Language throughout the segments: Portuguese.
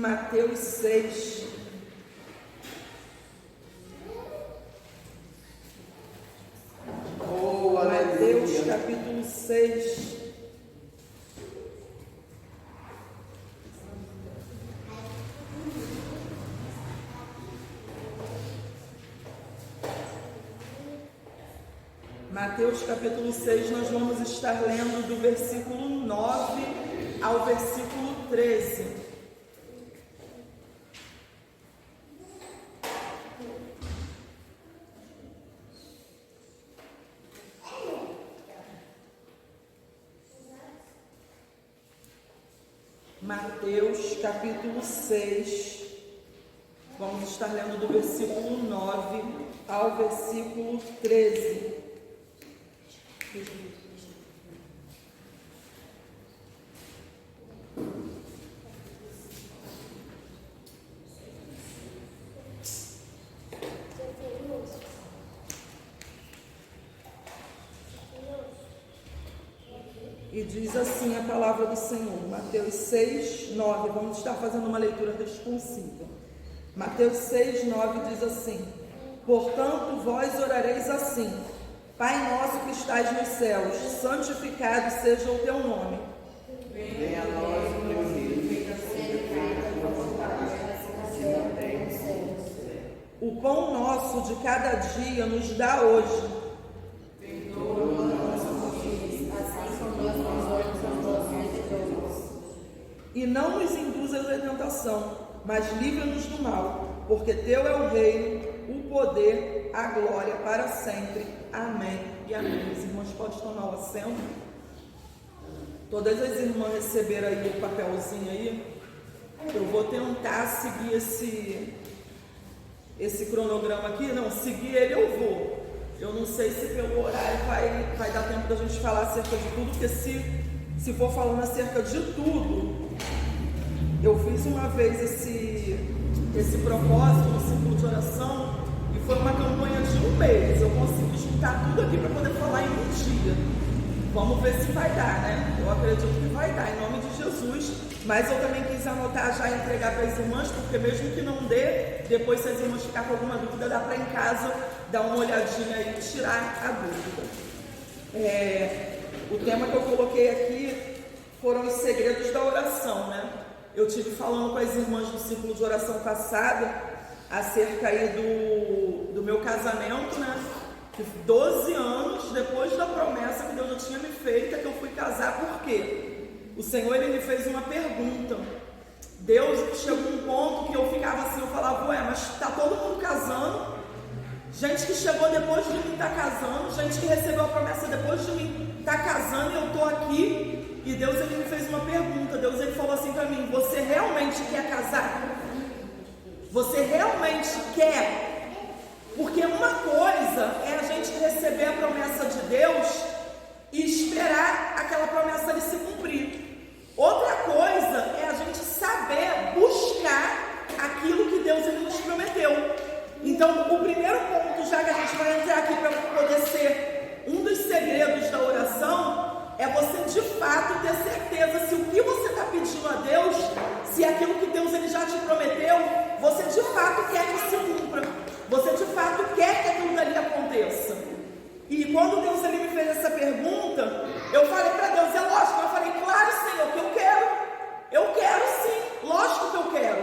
Mateus 6. Mateus capítulo 6. Mateus capítulo 6, nós vamos estar lendo do versículo 9 ao versículo 13. Mateus capítulo 6, vamos estar lendo do versículo 9 ao versículo 13. E diz assim a palavra do Senhor, Mateus 6, 9, vamos estar fazendo uma leitura responsiva. Mateus 6, 9 diz assim: portanto, vós orareis assim: Pai nosso que estás nos céus, santificado seja o teu nome. Venha a nós o teu reino, seja feita a tua vontade, assim na terra como no céu. O pão nosso de cada dia nos dá hoje. Perdoa nossos crimes, assim como nós perdoamos aos nossos devedores. E não nos induzas à tentação, mas livra-nos do mal, porque teu é o reino, o poder, a glória para sempre. Amém e amém. Os irmãos podem tomar o assento. Todas as irmãs receberam aí o papelzinho aí. Eu vou tentar seguir esse cronograma aqui. Não, seguir ele eu vou. Eu não sei se pelo horário vai dar tempo da gente falar acerca de tudo, porque se for falando acerca de tudo, eu fiz uma vez esse propósito no círculo de oração e foi uma campanha de um mês. Eu consegui juntar tudo aqui para poder falar em um dia. Vamos ver se vai dar, né? Eu acredito que vai dar, em nome de Jesus. Mas eu também quis anotar já e entregar para as irmãs, porque mesmo que não dê, depois se as irmãs ficarem com alguma dúvida, dá para em casa dar uma olhadinha e tirar a dúvida. O tema que eu coloquei aqui foram os segredos da oração, né? Eu tive falando com as irmãs do círculo de oração passada acerca aí do meu casamento, né? 12 anos depois da promessa que Deus já tinha me feito, que eu fui casar. Por quê? O Senhor, Ele me fez uma pergunta. Deus chegou a um ponto que eu ficava assim, eu falava, ué, mas tá todo mundo casando, gente que chegou depois de mim tá casando, gente que recebeu a promessa depois de mim tá casando, e eu tô aqui. E Deus, Ele me fez uma pergunta. Deus, Ele falou assim para mim: você realmente quer casar? Você realmente quer? Porque uma coisa é a gente receber a promessa de Deus e esperar aquela promessa ali se cumprir. Outra coisa é a gente saber buscar aquilo que Deus Ele nos prometeu. Então, o primeiro ponto, já que a gente vai entrar aqui para poder ser um dos segredos da oração, é você de fato ter certeza se o que você está pedindo a Deus, se aquilo que Deus Ele já te prometeu, você de fato quer que se cumpra. Você de fato quer que aquilo dali aconteça. E quando Deus Ele me fez essa pergunta, eu falei para Deus, é lógico, eu falei, claro, Senhor, que eu quero sim, lógico que eu quero.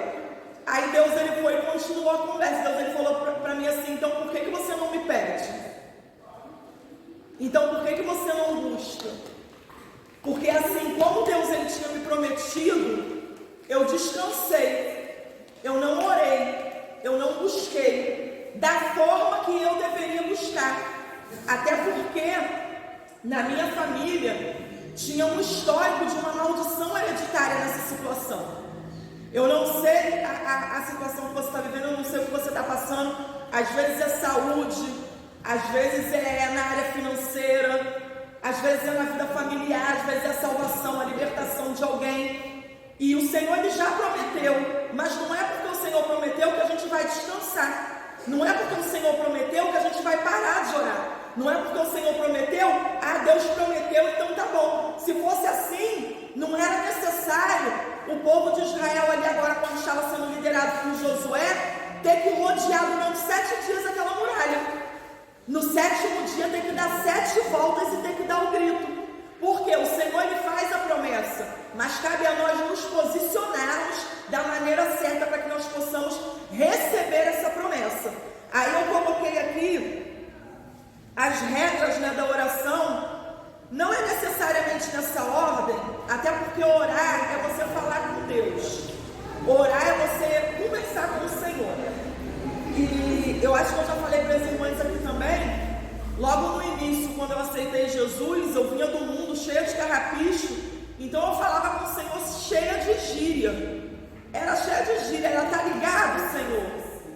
Aí Deus Ele foi e continuou a conversa. Deus Ele falou para mim assim: então por que você não me pede? Então por que você não busca? Porque assim como Deus Ele tinha me prometido, eu descansei, eu não orei, eu não busquei da forma que eu deveria buscar. Até porque na minha família tinha um histórico de uma maldição hereditária nessa situação. Eu não sei a situação que você está vivendo, eu não sei o que você está passando. Às vezes é saúde, às vezes é na área financeira, às vezes é na vida familiar, às vezes é a salvação, a libertação de alguém. E o Senhor Ele já prometeu, mas não é porque o Senhor prometeu que a gente vai descansar. Não é porque o Senhor prometeu que a gente vai parar de orar. Não é porque o Senhor prometeu, Deus prometeu, então tá bom. Se fosse assim, não era necessário o povo de Israel ali agora, quando estava sendo liderado por Josué, ter que rodear durante 7 dias aquela muralha. No 7º dia tem que dar 7 voltas e tem que dar o grito. Porque o Senhor, Ele faz a promessa, mas cabe a nós nos posicionarmos da maneira certa para que nós possamos receber essa promessa. Aí eu coloquei aqui as regras, né, da oração. Não é necessariamente nessa ordem, até porque orar é você falar com Deus. Orar é você conversar com o Senhor. E eu acho que eu já falei para as irmãs aqui também. Logo no início, quando eu aceitei Jesus, eu vinha do mundo cheia de carrapicho, então eu falava com o Senhor cheia de gíria. Era cheia de gíria, ela tá ligado, Senhor?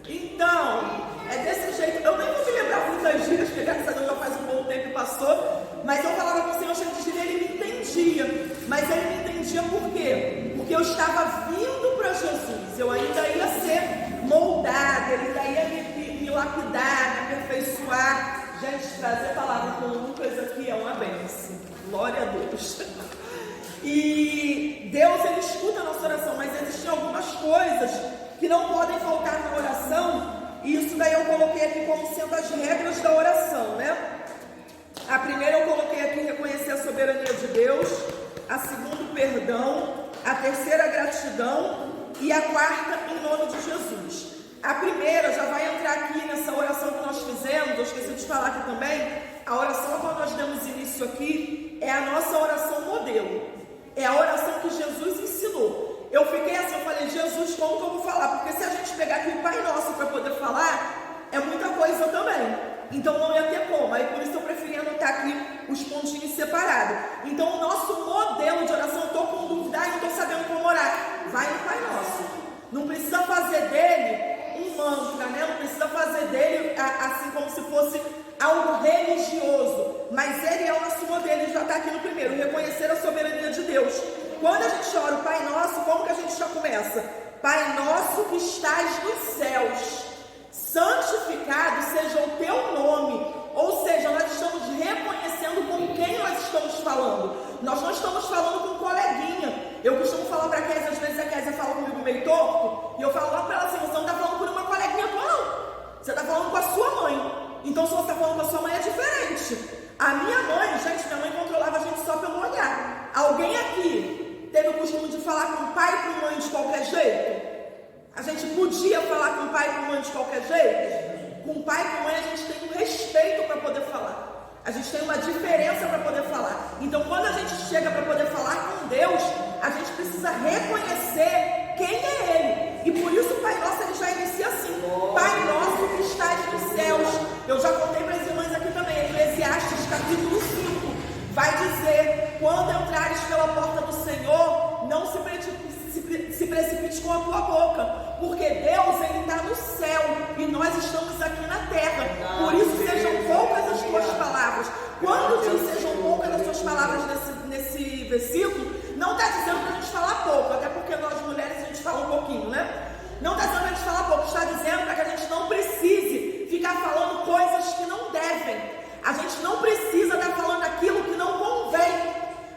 Então, é desse jeito. Eu nem vou me lembrar muitas gírias, porque graças a Deus já faz um bom tempo e passou, mas eu falava com o Senhor cheia de gíria, ele me entendia. Mas ele me entendia por quê? Porque eu estava vindo para Jesus, eu ainda ia ser moldada, ele ainda ia me lapidar, me aperfeiçoar. Gente, trazer palavra com o Lucas aqui é uma bênção. Glória a Deus. E Deus, Ele escuta a nossa oração, mas existem algumas coisas que não podem faltar na oração. E isso daí eu coloquei aqui como sendo as regras da oração, né? A primeira eu coloquei aqui reconhecer a soberania de Deus. A segunda, o perdão. A terceira, a gratidão. E a quarta, em nome de Jesus. A primeira já vai entrar aqui nessa oração que nós fizemos, eu esqueci de falar aqui também. A oração que nós demos início aqui é a nossa oração modelo. É a oração que Jesus ensinou. Eu fiquei assim, eu falei, Jesus, como que eu vou falar? Porque se a gente pegar aqui o Pai Nosso para poder falar, é muita coisa também. Então não ia ter como. Aí por isso eu preferi anotar aqui os pontinhos separados. Então o nosso modelo de oração, eu estou com dúvida, eu não estou sabendo como orar. Vai no Pai Nosso. Não precisa fazer dele um mantra, né? Não precisa fazer dele assim como se fosse algo religioso, mas ele é o nosso modelo. Ele já está aqui no primeiro, reconhecer a soberania de Deus. Quando a gente ora o Pai Nosso, como que a gente já começa? Pai Nosso que estás nos céus, santificado seja o teu nome. Ou seja, nós estamos reconhecendo com quem nós estamos falando. Nós não estamos falando com um coleguinha. Eu costumo falar para a Kézia, às vezes a Kézia fala comigo meio torto, e eu falo logo para ela assim, você não está falando por uma coleguinha tua não. Você está falando com a sua mãe. Então se você está falando com a sua mãe é diferente. A minha mãe, gente, minha mãe controlava a gente só pelo olhar. Alguém aqui teve o costume de falar com o pai e com a mãe de qualquer jeito? A gente podia falar com o pai e com a mãe de qualquer jeito? Com o pai e com a mãe a gente tem um respeito para poder falar. A gente tem uma diferença para poder falar. Então quando a gente chega para poder falar com Deus, a gente precisa reconhecer quem é Ele. E por isso o Pai Nosso ele já inicia assim. Pai Nosso que estás nos céus. Eu já contei para as irmãs aqui também. Eclesiastes capítulo 5 vai dizer, quando entrares pela porta do Senhor, não se precipite com a tua boca, porque Deus ele está no céu e nós estamos aqui na terra. Por isso sejam poucas as tuas palavras. Quando diz sejam poucas as tuas palavras nesse versículo, não está dizendo para a gente falar pouco, até porque nós mulheres a gente fala um pouquinho, né? Não está dizendo para a gente falar pouco, está dizendo para que a gente não precise ficar falando coisas que não devem. A gente não precisa estar falando aquilo que não convém.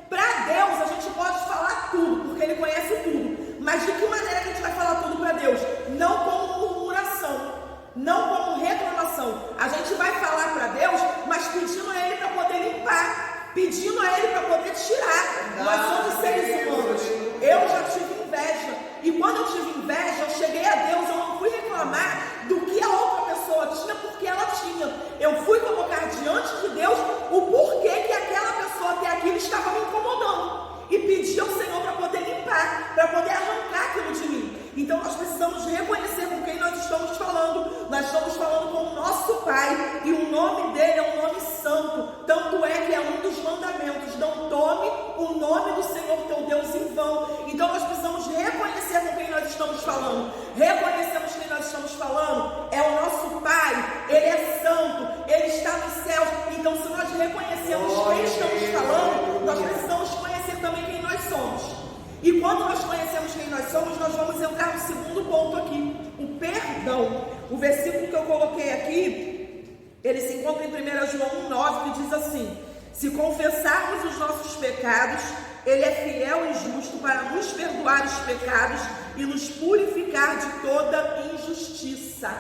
Para Deus a gente pode falar tudo, porque Ele conhece tudo. Mas de que maneira que a gente vai falar tudo para Deus? Não como murmuração, não como reclamação. A gente vai falar para Deus, mas pedindo a Ele para poder limpar, pedindo a Ele para poder tirar. Nós somos seres humanos. Eu já tive inveja. E quando eu tive inveja, eu cheguei a Deus, eu não fui reclamar do que a outra pessoa tinha, porque ela tinha. Eu fui colocar diante de Deus o porquê que aquela pessoa até aquilo estava me incomodando. E pedir ao Senhor para poder limpar, para poder arrancar aquilo de mim. Então nós precisamos reconhecer com quem nós estamos falando. Nós estamos falando com o nosso Pai, e o nome dele é um nome santo. Tanto é que é um dos mandamentos: não tome o nome do Senhor teu Deus em vão. Então nós precisamos reconhecer com quem nós estamos falando. Reconhecemos quem nós estamos falando. É o nosso Pai, Ele é santo, Ele está nos céus. Então se nós reconhecemos quem estamos falando, nós precisamos conhecer também quem nós somos. E quando nós conhecemos quem nós somos, nós vamos entrar no segundo ponto aqui, o perdão. O versículo que eu coloquei aqui, ele se encontra em 1 João 1,9, que diz assim: se confessarmos os nossos pecados, Ele é fiel e justo para nos perdoar os pecados e nos purificar de toda injustiça.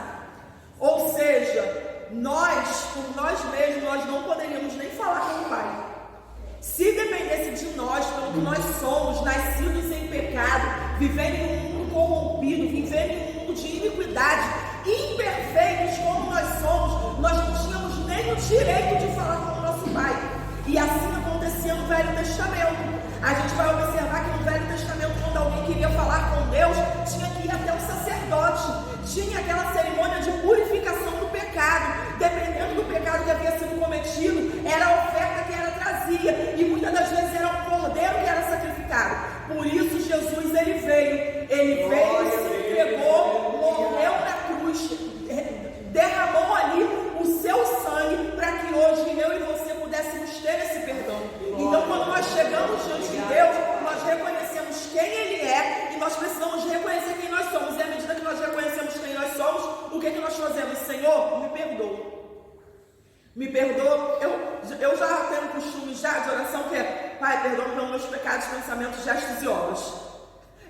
Ou seja, nós, por nós mesmos, nós não poderíamos nem falar com o Pai. Se dependesse de nós, pelo que nós somos, nascidos em pecado, vivendo em um mundo corrompido, vivendo em um mundo de iniquidade, imperfeitos como nós somos, nós não tínhamos nem o direito de falar com o nosso Pai. E assim acontecia no Velho Testamento. A gente vai observar que no Velho Testamento, quando alguém queria falar com Deus, tinha que ir até o sacerdote. Tinha aquela cerimônia de purificação do pecado. Dependendo do pecado que havia sido cometido, era a oferta que era trazida. E muitas das vezes era um cordeiro que era sacrificado. Por isso Jesus, ele veio, se entregou, morreu na cruz, derramou ali o seu sangue para que hoje eu e você pudéssemos ter esse perdão. Então, quando nós chegamos diante de Deus, nós reconhecemos quem Ele é e nós precisamos reconhecer quem nós somos. E à medida que nós reconhecemos quem nós somos, o que nós fazemos? Senhor, me perdoa. Me perdoa. Eu já tenho costume de oração que é: Pai, perdoa-me pelos meus pecados, pensamentos, gestos e obras.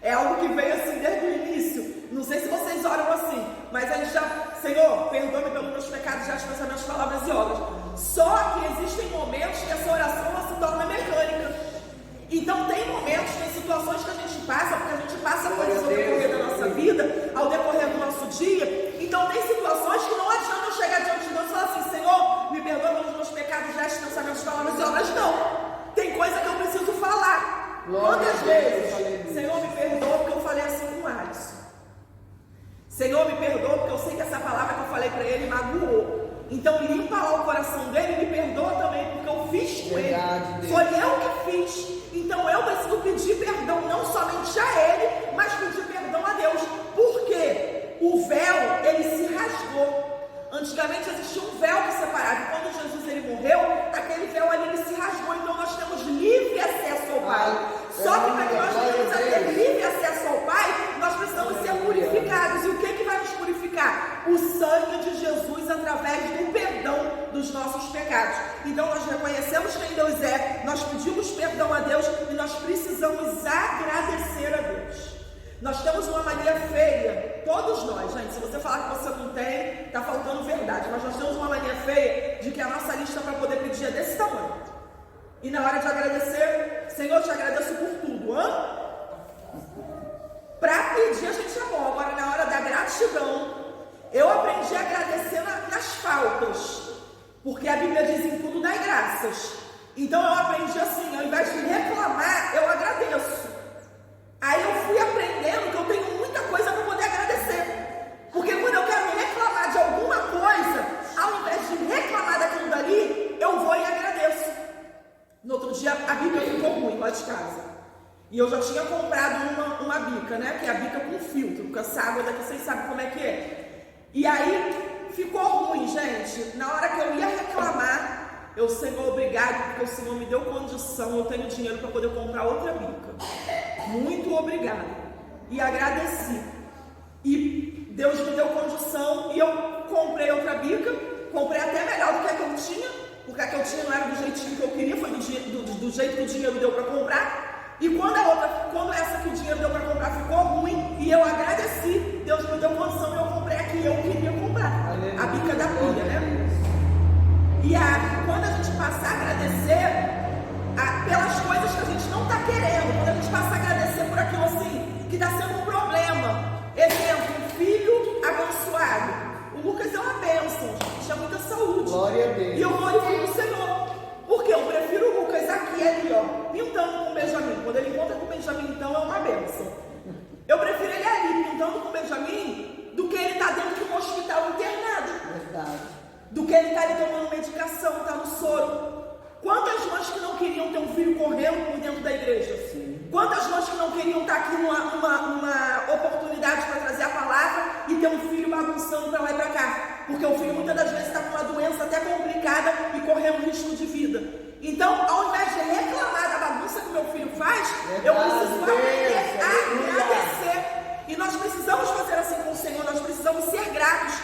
É algo que veio assim desde o início. Não sei se vocês oram assim, mas a gente já: Senhor, perdoa-me pelos meus pecados, gestos, pensamentos, palavras e obras. Só que existem momentos que essa oração ela se torna mecânica. Então tem momentos, tem situações que a gente passa, porque a gente passa coisas ao decorrer da nossa vida, ao decorrer do nosso dia. Então tem situações que não adianta eu chegar diante de Deus e falar assim: Senhor, me perdoa pelos meus pecados, gestos, pensamentos, palavras e obras. Não. Tem coisa que eu preciso falar. Quantas vezes? Senhor, me perdoa porque eu falei assim com o Alisson. Senhor, me perdoa porque eu sei que essa palavra que eu falei para ele magoou. Então limpa lá o coração dele e me perdoa também porque eu fiz com ele. Foi eu que fiz. Então eu preciso pedir perdão não somente a ele, mas pedir perdão a Deus. Por quê? O véu, ele se rasgou. Antigamente existia um véu que separava. Quando Jesus ele morreu, aquele véu ali ele se rasgou. Então nós temos livre acesso ao Pai. Só que para que nós tenhamos a ter livre acesso ao Pai, nós precisamos ser purificados. E o que vai nos purificar? O sangue de Jesus através do perdão dos nossos pecados. Então nós reconhecemos quem Deus é, nós pedimos perdão a Deus e nós precisamos agradecer a Deus. Nós temos uma mania feia, todos nós, gente. Se você falar que você não tem, está faltando verdade. Mas nós temos uma mania feia de que a nossa lista para poder pedir é desse tamanho. E na hora de agradecer, Senhor, eu te agradeço por tudo. Para pedir a gente é bom. Agora na hora da gratidão, eu aprendi a agradecer nas faltas. Porque a Bíblia diz: em tudo dai graças. Então eu aprendi assim: ao invés de reclamar, eu agradeço. Aí eu fui aprendendo que eu tenho muita coisa para poder agradecer. Porque quando eu quero reclamar de alguma coisa, ao invés de reclamar daquilo dali, eu vou e agradeço. No outro dia a bica ficou ruim lá de casa. E eu já tinha comprado uma bica, né? Que é a bica com filtro, porque essa água daqui vocês sabem como é que é. E aí ficou ruim, gente. Na hora que eu ia reclamar, eu: Senhor, obrigado, porque o Senhor me deu condição, eu tenho dinheiro para poder comprar outra bica. Muito obrigado. E agradeci. E Deus me deu condição e eu comprei outra bica. Comprei até melhor do que a que eu tinha, porque a que eu tinha não era do jeitinho que eu queria, foi do jeito que o dinheiro deu para comprar. E quando essa que o dinheiro deu para comprar ficou ruim e eu agradeci, Deus me deu condição e eu comprei a que eu queria comprar. A bica da pia, né? E quando a gente passa a agradecer pelas coisas que a gente não está querendo, quando a gente passa a agradecer por aquilo assim, que está sendo um problema. Exemplo, um filho abençoado. O Lucas é uma bênção, gente, é muita saúde. Glória a Deus. E eu glorifico o Senhor. Porque eu prefiro o Lucas aqui e ali, pintando com o Benjamin. Quando ele encontra com o Benjamin, então é uma bênção. Eu prefiro ele ali, pintando com o Benjamin, do que ele estar dentro de um hospital internado. Verdade. Do que ele estar ali tomando medicação, estar no soro. Quantas mães que não queriam ter um filho correndo por dentro da igreja? Sim. Quantas mães que não queriam estar aqui numa oportunidade para trazer a palavra e ter um filho bagunçando para lá e para cá? Porque o filho muitas das vezes está com uma doença até complicada e correndo risco de vida. Então, ao invés de reclamar da bagunça que meu filho faz, eu preciso aprender a agradecer. E nós precisamos fazer assim com o Senhor, nós precisamos ser gratos.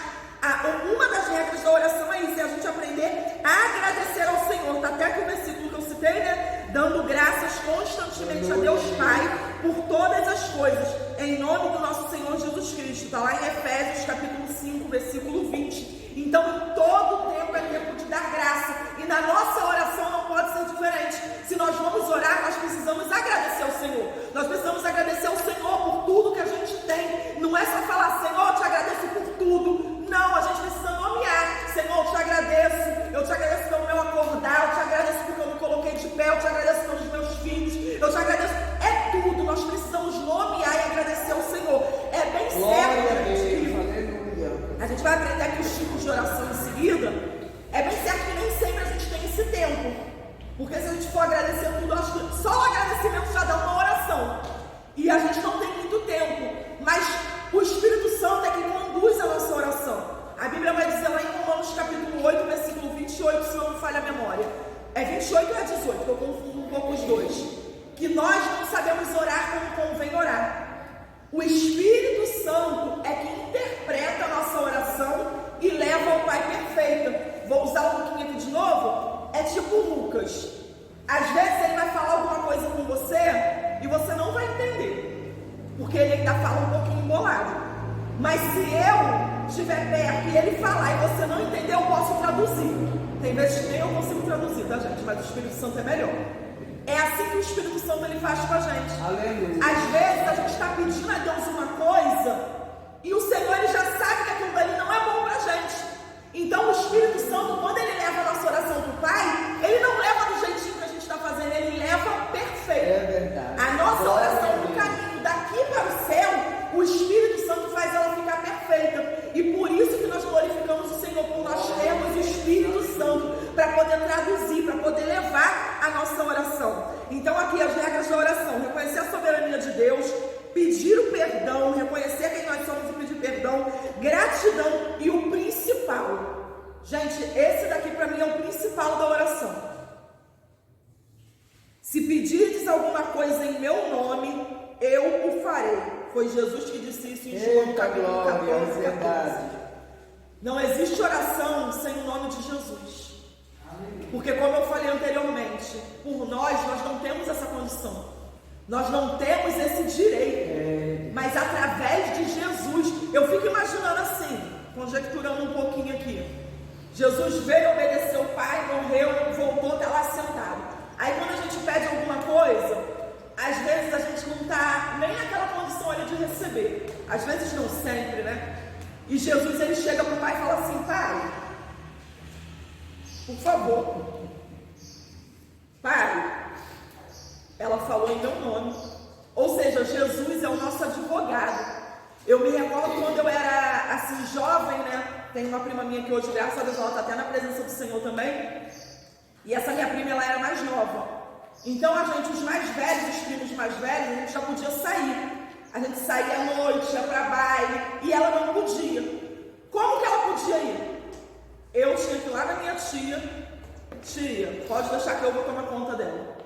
Uma das regras da oração é isso, é a gente aprender a agradecer ao Senhor. Está até aqui o versículo que eu citei, né? Dando graças graças constantemente a Deus Pai por todas as coisas, em nome do nosso Senhor Jesus Cristo. Está lá em Efésios capítulo 5, versículo 20. Então, em todo tempo é tempo de dar graça. E na nossa oração não pode ser diferente. Se nós vamos orar, nós precisamos agradecer ao Senhor. Nós precisamos agradecer ao Senhor por tudo que a gente tem. Não é só falar, Senhor, eu te agradeço por tudo. Não, a gente precisa nomear. Senhor, eu te agradeço pelo meu acordar, eu te agradeço porque eu me coloquei de pé, eu te agradeço pelos meus filhos, eu te agradeço. É tudo, nós precisamos nomear e agradecer ao Senhor. É bem certo, gente. A gente vai aprender aqui os tipos de oração em seguida. É bem certo que nem sempre a gente tem esse tempo. Porque se a gente for agradecer tudo, acho que só o agradecimento já dá uma oração. E a gente não tem muito tempo. Mas o Espírito Santo é que conduz a nossa oração. A Bíblia vai dizer lá em Romanos capítulo 8, versículo 28, se não me falha a memória. É 28 ou é 18, que eu confundo um pouco os dois. Que nós não sabemos orar como convém orar. O Espírito Santo é que interpreta a nossa oração e leva ao Pai perfeita. Vou usar um pouquinho aqui de novo. É tipo Lucas. Às vezes ele vai falar alguma coisa com você e você não vai entender, porque ele ainda fala um pouquinho embolado. Mas se eu estiver perto e ele falar e você não entender, eu posso traduzir. Tem vezes que nem eu consigo traduzir, tá, gente? Mas o Espírito Santo é melhor. É assim que o Espírito Santo ele faz com a gente. Aleluia. Às vezes a gente está pedindo a Deus uma coisa e o Senhor ele já sabe que aquilo dali não é bom pra gente. Então o Espírito Santo, quando ele leva a nossa oração para o Pai, ele não leva do jeitinho que a gente está fazendo, ele leva perfeito. É verdade. A nossa oração no caminho daqui para o céu, o Espírito Santo faz ela ficar perfeita. E por isso que nós glorificamos o Senhor, por nós termos o Espírito Santo para poder traduzir, para poder levar a nossa oração. Então aqui as regras da oração: reconhecer a soberania de Deus, pedir o perdão, reconhecer quem nós somos e pedir perdão, gratidão e o principal. Gente, esse daqui para mim é o principal da oração. Se pedirdes alguma coisa em meu nome, eu o farei. Foi Jesus que disse isso em João capítulo 14. Não existe oração sem o nome de Jesus. Porque como eu falei anteriormente, por nós não temos essa condição. Nós não temos esse direito. Mas através de Jesus, eu fico imaginando assim, conjecturando um pouquinho aqui. Jesus veio, obedeceu o Pai, morreu, voltou, está lá sentado. Aí quando a gente pede alguma coisa, às vezes a gente não está nem naquela condição ali de receber. Às vezes não sempre, né? E Jesus ele chega para o Pai e fala assim: Pai, por favor, Pai, ela falou em meu nome. Ou seja, Jesus é o nosso advogado. Eu me recordo quando eu era assim jovem, né? Tem uma prima minha que hoje, graças a Deus, ela está até na presença do Senhor também. E essa minha prima, ela era mais nova. Então a gente, os mais velhos, os primos mais velhos, a gente já podia sair. A gente saía à noite, ia para baile, e ela não podia. Como que ela podia ir? Eu tinha que ir lá na minha tia, pode deixar que eu vou tomar conta dela.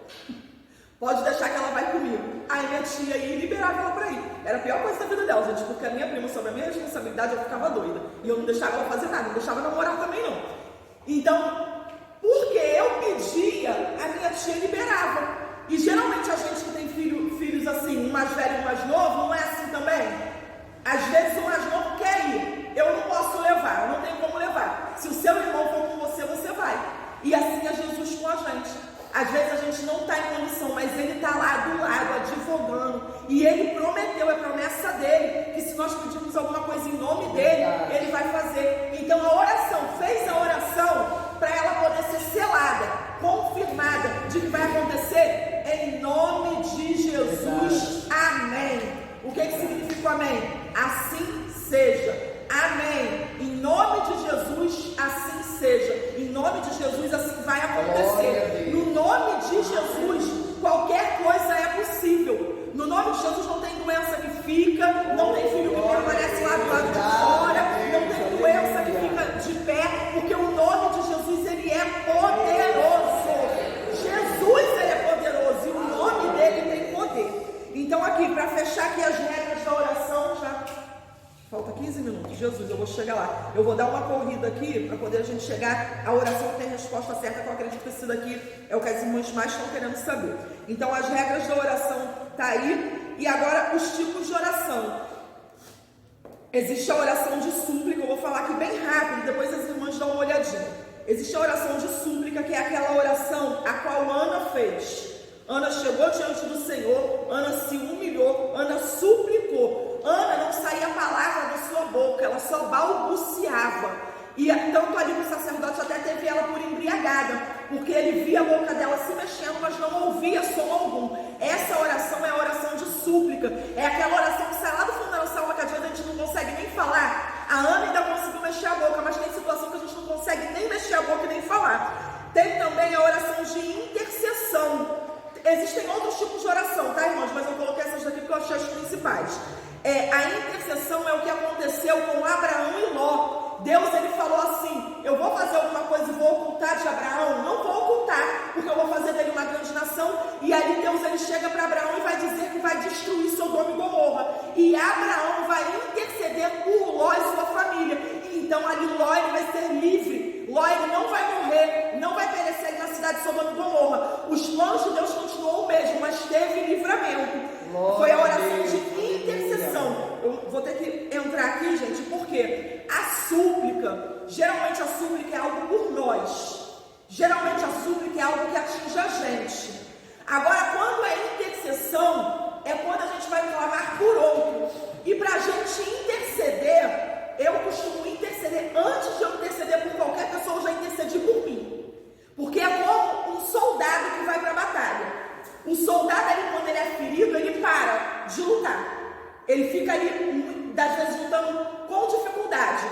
Pode deixar que ela vai comigo. Aí minha tia ia e liberava ela para ir. Era a pior coisa da vida dela, gente, porque a minha prima, sobre a minha responsabilidade, eu ficava doida. E eu não deixava ela fazer nada, não deixava namorar também não. Então, porque eu pedia, a minha tia liberava. E geralmente a gente que tem filhos assim, um mais velho e um mais novo, não é assim também? Às vezes o mais novo quer ir. Eu não posso levar, eu não tenho como levar. Se o seu irmão for com você, você vai. E assim é Jesus com a gente. Às vezes a gente não está em condição, mas ele está lá do lado, advogando. E ele prometeu, é promessa dele, que se nós pedirmos alguma coisa em nome dele, ele vai fazer. Então a oração, fez a oração para ela poder ser selada, confirmada de que vai acontecer em nome de Jesus. Amém. O que significa o amém? Assim seja. Amém. Em nome de Jesus, assim seja. Em nome de Jesus, assim vai acontecer. No nome de Jesus, qualquer coisa é possível. No nome de Jesus não tem doença que fica, não tem filho que permanece lá do lado de fora, não tem doença que fica de pé, porque o nome de Jesus, ele é poderoso. Jesus, ele é poderoso e o nome dele tem poder. Então aqui, para fechar aqui as regras da oração, já falta 15 minutos. chegar lá. Eu vou dar uma corrida aqui para poder a gente chegar à oração que tem resposta certa, que eu acredito que esse daqui é o que as irmãs mais estão querendo saber. Então, as regras da oração tá aí. E agora, os tipos de oração. Existe a oração de súplica, eu vou falar aqui bem rápido, depois as irmãs dão uma olhadinha. Existe a oração de súplica, que é aquela oração a qual Ana fez. Ana chegou diante do Senhor, Ana se humilhou, Ana suplicou. Ana não saía palavra da sua boca, ela só balbuciava. E tanto ali que o sacerdote até teve ela por embriagada, porque ele via a boca dela se mexendo, mas não ouvia som algum. Essa oração é a oração de súplica, é aquela oração que sai lá do fundo da nossa alma, que às vezes a gente não consegue nem falar. A Ana ainda conseguiu mexer a boca, mas tem situação que a gente não consegue nem mexer a boca e nem falar. Tem também a oração de intercessão. Existem outros tipos de oração, tá, irmãos? Mas eu coloquei essas daqui porque eu achei as principais. A intercessão é o que aconteceu com Abraão e Ló. Deus, ele falou assim: eu vou fazer alguma coisa e vou ocultar de Abraão? Não vou ocultar, porque eu vou fazer dele uma grande nação. E aí Deus, ele chega para Abraão e vai dizer que vai destruir Sodoma e Gomorra. E Abraão vai interceder por Ló e sua família. E então ali Ló, ele vai ser livre. Ló, ele não vai morrer, não vai perecer ali na cidade de Sodoma e Gomorra. Os planos de Deus continuam o mesmo, mas teve livramento. Foi a oração de intercessão. Eu vou ter que entrar aqui, gente, porque a súplica, geralmente a súplica é algo por nós. Geralmente a súplica é algo que atinge a gente. Agora, quando é intercessão, é quando a gente vai clamar por outro. E para a gente interceder, eu costumo interceder, antes de eu interceder por qualquer pessoa, eu já intercedi por mim. Porque é como um soldado que vai para a batalha. O soldado, ali, quando ele é ferido, ele para de lutar. Ele fica ali, às vezes, lutando com dificuldade.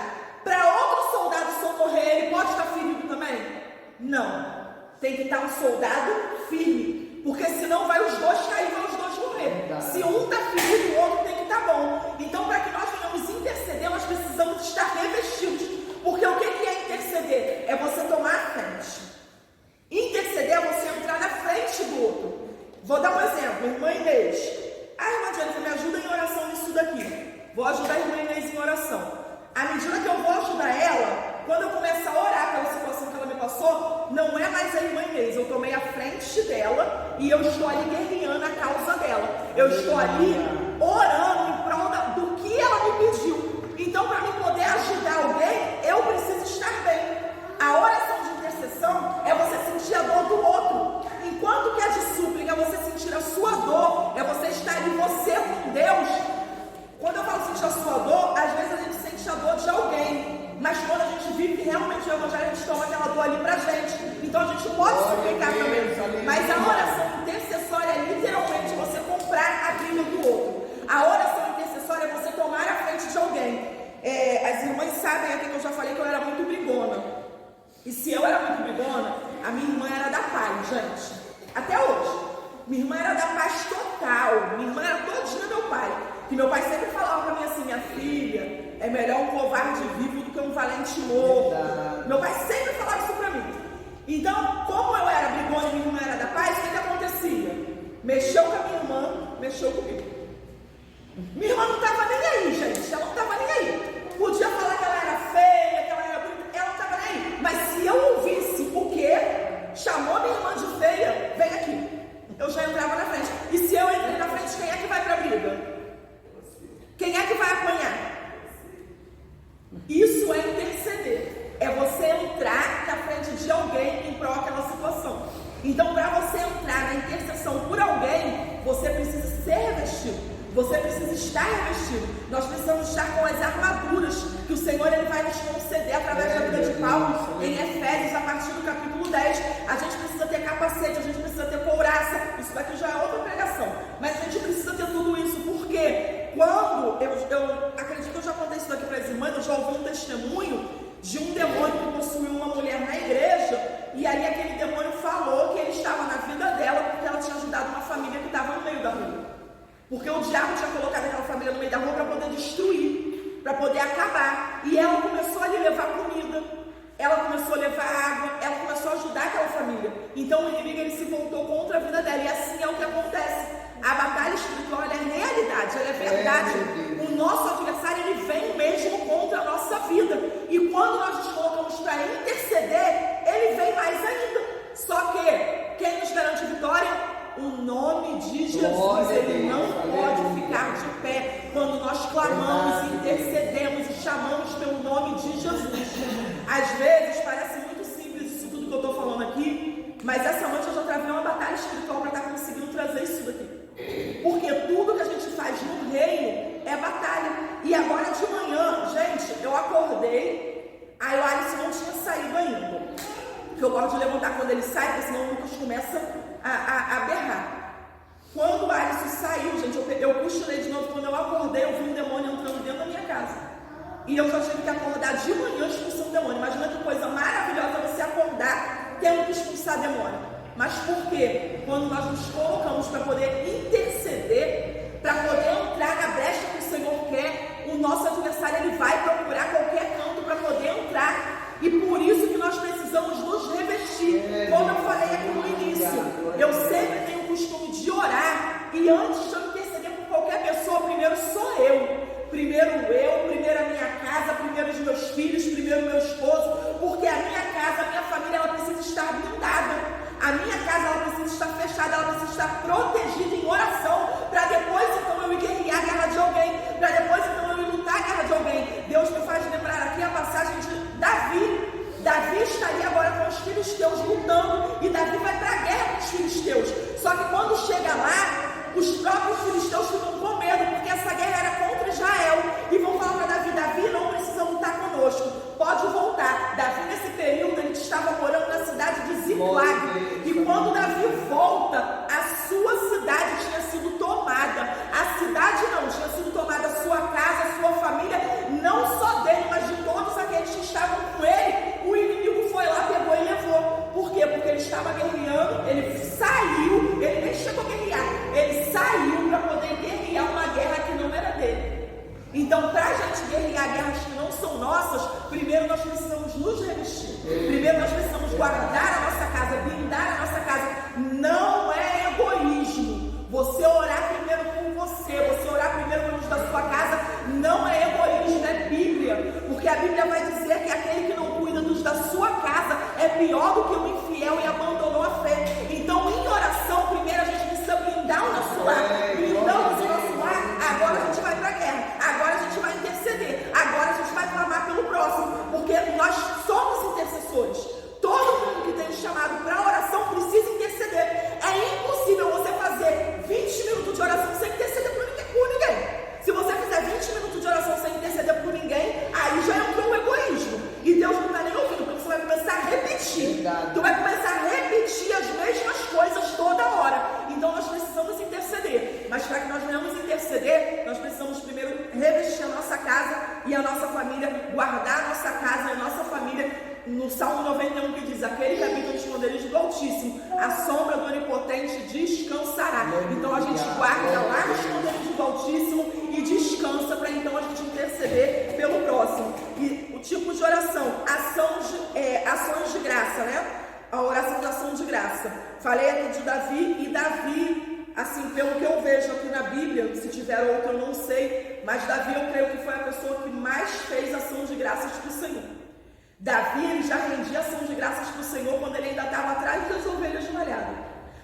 Para outro soldado socorrer, ele pode estar ferido também? Não. Tem que estar um soldado firme. Porque senão vai os dois cair, vai os dois morrer. Se um está ferido, o outro tem que estar bom. Então, para que nós venhamos interceder, nós precisamos estar revestidos. Porque o que é interceder? É você tomar a frente. Interceder é você entrar na frente do outro. Vou dar um exemplo, irmã Inês. Irmã Jennifer, me ajuda em oração nisso daqui. Vou ajudar a irmã Inês em oração. À medida que eu vou ajudar ela, quando eu começar a orar pela situação que ela me passou, não é mais a irmã Inês. Eu tomei a frente dela e eu estou ali guerreando a causa dela. Eu estou ali orando em prol do que ela me pediu. Então, para mim poder ajudar alguém, eu preciso estar bem. A oração de intercessão é você sentir a dor do outro. Enquanto que a de súplica é você sentir a sua dor, é você estar ali, você com Deus. Quando eu falo sentir a sua dor, às vezes a gente sente a dor de alguém. Mas quando a gente vive realmente o evangelho, a gente toma aquela dor ali pra gente. Então a gente pode suplicar também. Mas a oração intercessória é literalmente você comprar a briga do outro. A oração intercessória é você tomar a frente de alguém. As irmãs sabem aqui que eu já falei que eu era muito brigona. E se eu era muito brigona, a minha irmã era da paz, gente. Até hoje. Minha irmã era da paz total. Minha irmã era todinha meu pai. Que meu pai sempre falava pra mim assim: minha filha, é melhor um covarde vivo do que um valente morto. Meu pai sempre falava isso pra mim. Então, como eu era brigona e minha irmã era da paz, o que acontecia? Mexeu com a minha irmã, mexeu comigo. Minha irmã não estava nem aí, gente. Ela não estava nem aí. Podia falar que ela era feia, que ela era bonita. Ela não estava nem aí. Mas se eu ouvisse o quê? Chamou minha irmã de feia, vem aqui. Eu já entrava na frente. E se eu entrei na frente, quem é que vai para a briga? Quem é que vai apanhar? Isso é interceder. É você entrar na frente de alguém em prol daquela situação. Então, para você entrar na intercessão por alguém, você precisa ser revestido. Você precisa estar revestido. Nós precisamos estar com as armaduras que o Senhor ele vai nos conceder através da vida de Paulo em Efésios, a partir do capítulo 10. A gente precisa ter capacete, a gente precisa ter couraça. Isso daqui já é outra pregação. Mas a gente precisa ter tudo isso, porque quando eu acredito que eu já contei isso daqui para as irmãs, eu já ouvi um testemunho de um demônio que possuiu uma mulher na igreja, e aí aquele demônio falou que ele estava na vida dela porque ela tinha ajudado uma família que estava no meio da rua. Porque o diabo tinha colocado aquela família no meio da rua para poder destruir, para poder acabar. E ela começou a lhe levar comida, ela começou a levar água, ela começou a ajudar aquela família. Então o inimigo ele se voltou contra a vida dela. E assim é o que acontece. A batalha espiritual ela é realidade, ela é verdade. O nosso adversário, ele vem mesmo contra a nossa vida. E quando nós nos colocamos para interceder, ele vem mais ainda. Só que, quem nos garante vitória? O nome de Jesus. Ele não pode ficar de pé quando nós clamamos, intercedemos e chamamos pelo nome de Jesus. Às vezes parece muito simples isso tudo que eu estou falando aqui, mas essa noite eu já travei uma batalha espiritual para estar conseguindo trazer isso daqui. Porque tudo que a gente faz no reino é batalha. E agora de manhã, gente, eu acordei, aí o Alisson não tinha saído ainda. Porque eu gosto de levantar quando ele sai, porque senão o Lucas começa a berrar. Quando o Alisson saiu, gente, eu cochilei de novo. Quando eu acordei, eu vi um demônio entrando dentro da minha casa. E eu já tive que acordar de manhã expulsando o demônio. Imagina que coisa maravilhosa você acordar tendo que expulsar demônio. Mas por quê? Quando nós nos colocamos para poder interceder, para poder entrar na brecha que o Senhor quer, o nosso adversário ele vai procurar qualquer canto para poder entrar. E por isso que nós precisamos nos revestir. Como eu falei aqui no início, eu sempre tenho o costume de orar. E antes de eu interceder por qualquer pessoa, primeiro sou eu. Primeiro a minha casa, primeiro os meus filhos, primeiro o meu esposo. Porque a minha casa, a minha família, ela precisa estar blindada. A minha casa, ela precisa estar fechada, ela precisa estar protegida em oração. Para depois, então, eu ir guerrear a guerra de alguém. Para depois, então, eu ir lutar a guerra de alguém. Deus me faz lembrar aqui a passagem de Davi. Davi estaria agora com os filisteus lutando. E Davi vai para a guerra com os filisteus. Só que quando chega lá, os próprios filisteus ficam com medo, porque essa guerra era contra Israel. E vão falar para Davi: Davi, não precisa lutar conosco, pode voltar. Davi, nesse período, ele estava morando na cidade de Ziclag. E quando Davi volta, a sua cidade tinha sido tomada. A cidade não, tinha sido tomada a sua casa, a sua família, não só dele, mas de todos aqueles que estavam com ele. O inimigo foi lá, pegou e levou. Por quê? Porque ele estava guerreando, ele saiu, ele nem chegou a guerrear, ele saiu para poder guerrear uma guerra que não era dele. Então, para a gente guerrear guerras que não são nossas, primeiro nós precisamos nos revestir. Primeiro nós precisamos guardar a nossa casa, blindar a nossa casa. Não é egoísmo. Você orar primeiro por você orar primeiro pelos da sua casa, não é egoísmo, é Bíblia. Porque a Bíblia vai dizer que aquele que não cuida dos da sua casa é pior do que o infiel e abandonou a fé. Então, em oração, primeiro a gente precisa blindar o nosso lar. Blindamos o nosso lar, agora a gente vai para a guerra. Agora a gente vai interceder. Agora a gente vai clamar pelo próximo. Porque nós somos intercessores. Todo mundo que tem um chamado para oração precisa interceder. É impossível você fazer 20 minutos de oração sem interceder por ninguém. Se você fizer 20 minutos de oração sem interceder por ninguém, aí já entrou o egoísmo. E Deus não está nem ouvindo, porque você vai começar a repetir. Tu vai começar a repetir as mesmas coisas toda hora. Então nós precisamos interceder. Mas para que nós venhamos interceder, nós precisamos primeiro revestir a nossa casa e a nossa família, guardar a nossa casa e a nossa família. No Salmo 91 que diz: aquele que habita no esconderijo do Altíssimo, a sombra do Onipotente descansará. Então a gente guarda lá no esconderijo do Altíssimo e descansa para então a gente interceder pelo próximo. E o tipo de oração, ações de graça, né? A oração da ação de graça. Falei aqui de Davi, e Davi, assim, pelo que eu vejo aqui na Bíblia, se tiver outro eu não sei, mas Davi eu creio que foi a pessoa que mais fez ação de graças para o Senhor. Davi, ele já rendia ação de graças para o Senhor quando ele ainda estava atrás das ovelhas malhadas.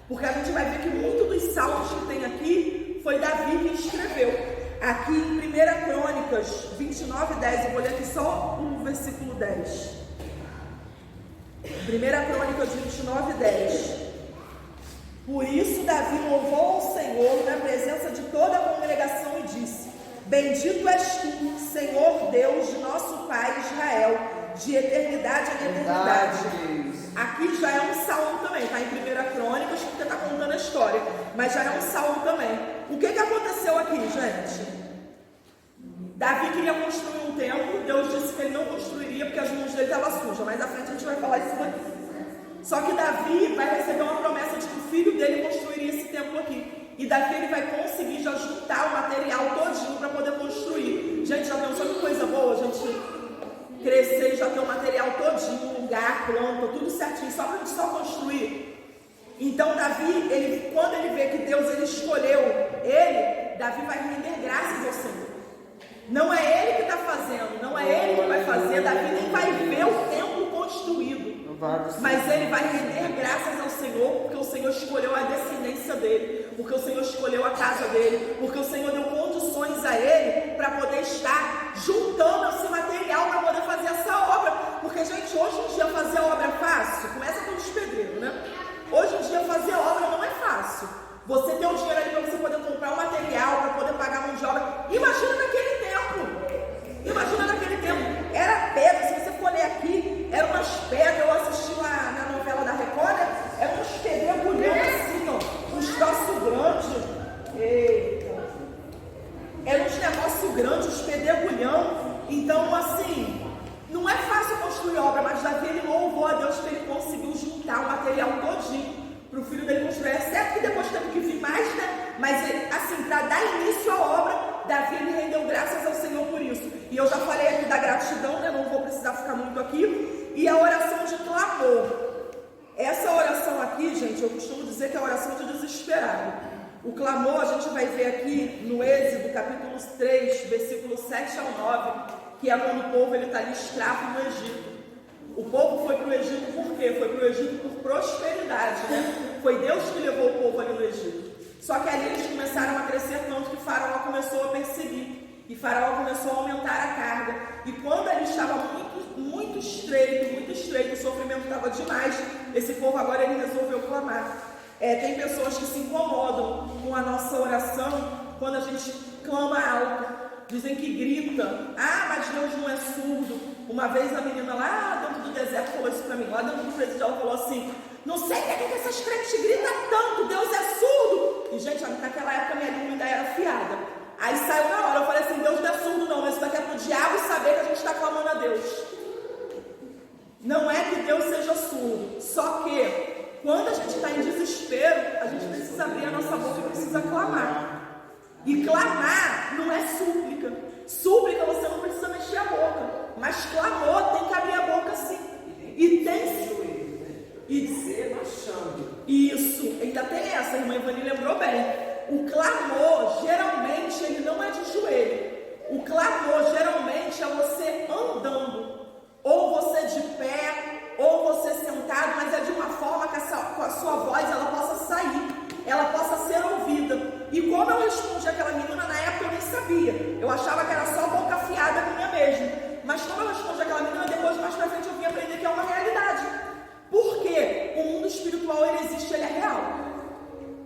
Porque a gente vai ver que muito dos salmos que tem aqui foi Davi que escreveu. Aqui em 1 Crônicas 29, 10, eu vou ler aqui só o versículo 10. 1 Crônicas 29, 10. Por isso Davi louvou ao Senhor na presença de toda a congregação e disse: bendito és tu, Senhor Deus de nosso pai Israel, de eternidade em eternidade. Aqui já é um salmo também, está em 1 Crônicas, porque está contando a história, mas já é um salmo também. O que aconteceu aqui, gente? Davi queria construir um templo. Deus disse que ele não construiria porque as mãos dele estavam sujas. Mais à frente a gente vai falar isso daqui. Só que Davi vai receber uma promessa de que o filho dele construiria esse templo aqui. E Davi ele vai conseguir já juntar o material todinho para poder construir. Gente, já pensou que coisa boa? A gente crescer e já ter o material todinho, lugar, planta, tudo certinho, só para a gente só construir. Então Davi, quando ele vê que Deus ele escolheu ele, Davi vai render graças ao Senhor. Não é ele que está fazendo, não é ele que vai fazer. Davi nem vai ver o templo construído, mas ele vai render graças ao Senhor, porque o Senhor escolheu a descendência dele, porque o Senhor escolheu a casa dele, porque o Senhor deu condições a ele para poder estar juntando esse material para poder fazer essa obra. Porque, gente, hoje em dia fazer obra é fácil? Começa pelos pedreiros, né? Hoje em dia fazer obra não é fácil. Você tem o dinheiro ali para você poder comprar o material, para poder pagar a mão de obra. Imagina naquele tempo. Imagina naquele tempo. Era pedra, se você for ler aqui, eram umas pedras. Eu assisti na novela da Record, eram uns pedregulhão assim, ó. Uns troços grandes. Eita. Eram uns negócios grandes, uns pedregulhão. Então, assim, não é fácil construir obra, mas Davi, ele louvou a Deus que ele conseguiu juntar o material todinho para o filho dele construir. É certo que depois teve que vir mais, né? Mas ele, assim, para dar início à obra, Davi, ele rendeu graças ao Senhor por isso. E eu já falei aqui da gratidão, né? Não vou precisar ficar muito aqui. E a oração de clamor. Essa oração aqui, gente, eu costumo dizer que é a oração de desesperado. O clamor a gente vai ver aqui no Êxodo, capítulo 3, versículo 7 ao 9, que é quando o povo está ali escravo no Egito. O povo foi para o Egito por quê? Foi para o Egito por prosperidade, né? Foi Deus que levou o povo ali no Egito. Só que ali eles começaram a crescer tanto que Faraó começou a perseguir. E Faraó começou a aumentar a carga. E quando ele estava muito estreito, o sofrimento estava demais, esse povo agora ele resolveu clamar. Tem pessoas que se incomodam com a nossa oração quando a gente clama alto. Dizem que grita. Mas Deus não é surdo. Uma vez a menina lá dentro do deserto falou isso para mim. Lá dentro do presídio ela falou assim: não sei por que essas crentes gritam tanto, Deus é surdo. E gente, naquela época minha língua ainda era afiada. Aí saiu na hora, eu falei assim: Deus não é surdo não, mas isso daqui é pro diabo saber que a gente está clamando a Deus. Não é que Deus seja surdo, só que quando a gente está em desespero, a gente precisa abrir a nossa boca e precisa clamar. E clamar não é súplica. Súplica você não precisa mexer a boca, mas clamor tem que abrir a boca sim. E tem e dizer marchando. Isso, ainda tem essa, a irmã Ivani lembrou bem. O clamor geralmente ele não é de joelho. O clamor geralmente é você andando, ou você de pé, ou você sentado, mas é de uma forma que a sua voz ela possa sair, ela possa ser ouvida. E como eu respondi aquela menina, na época eu nem sabia. Eu achava que era só boca afiada minha mesmo. Mas como eu respondi aquela menina, depois mais pra frente eu vim aprender que é uma realidade. Por quê? O mundo espiritual ele existe, ele é real.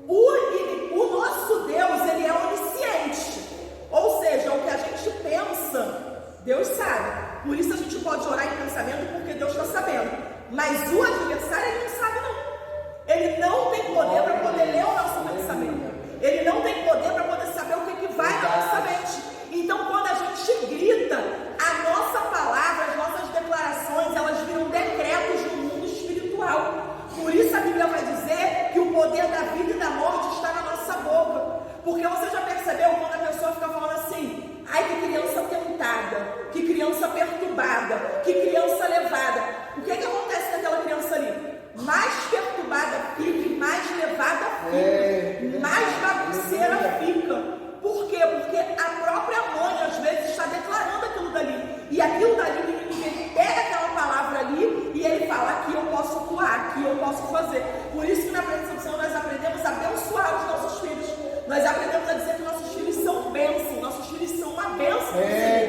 O nosso Deus, ele é onisciente. Ou seja, o que a gente pensa, Deus sabe. Por isso a gente pode orar em pensamento, porque Deus está sabendo. Mas o adversário, ele não sabe não. Ele não tem poder para poder ler o nosso pensamento. Ele não tem poder para poder saber o que vai na nossa mente. Então, quando a gente grita, a nossa palavra, as nossas declarações, elas viram decretos no mundo espiritual. Por isso a Bíblia vai dizer que o poder da vida e da morte está na nossa boca. Porque você já percebeu quando a pessoa fica falando assim: ai, que criança tentada, que criança perturbada, que criança levada. O que acontece naquela criança ali? Mais perturbada fica, mais levada fica, mais bagunceira fica. Por quê? Porque a própria mãe às vezes está declarando aquilo dali. E aquilo dali, o menino ele pega aquela palavra ali e ele fala: aqui eu posso atuar, aqui eu posso fazer. Por isso que na presença do Senhor nós aprendemos a abençoar os nossos filhos. Nós aprendemos a dizer que nossos filhos são bênçãos, nossos filhos são uma bênção.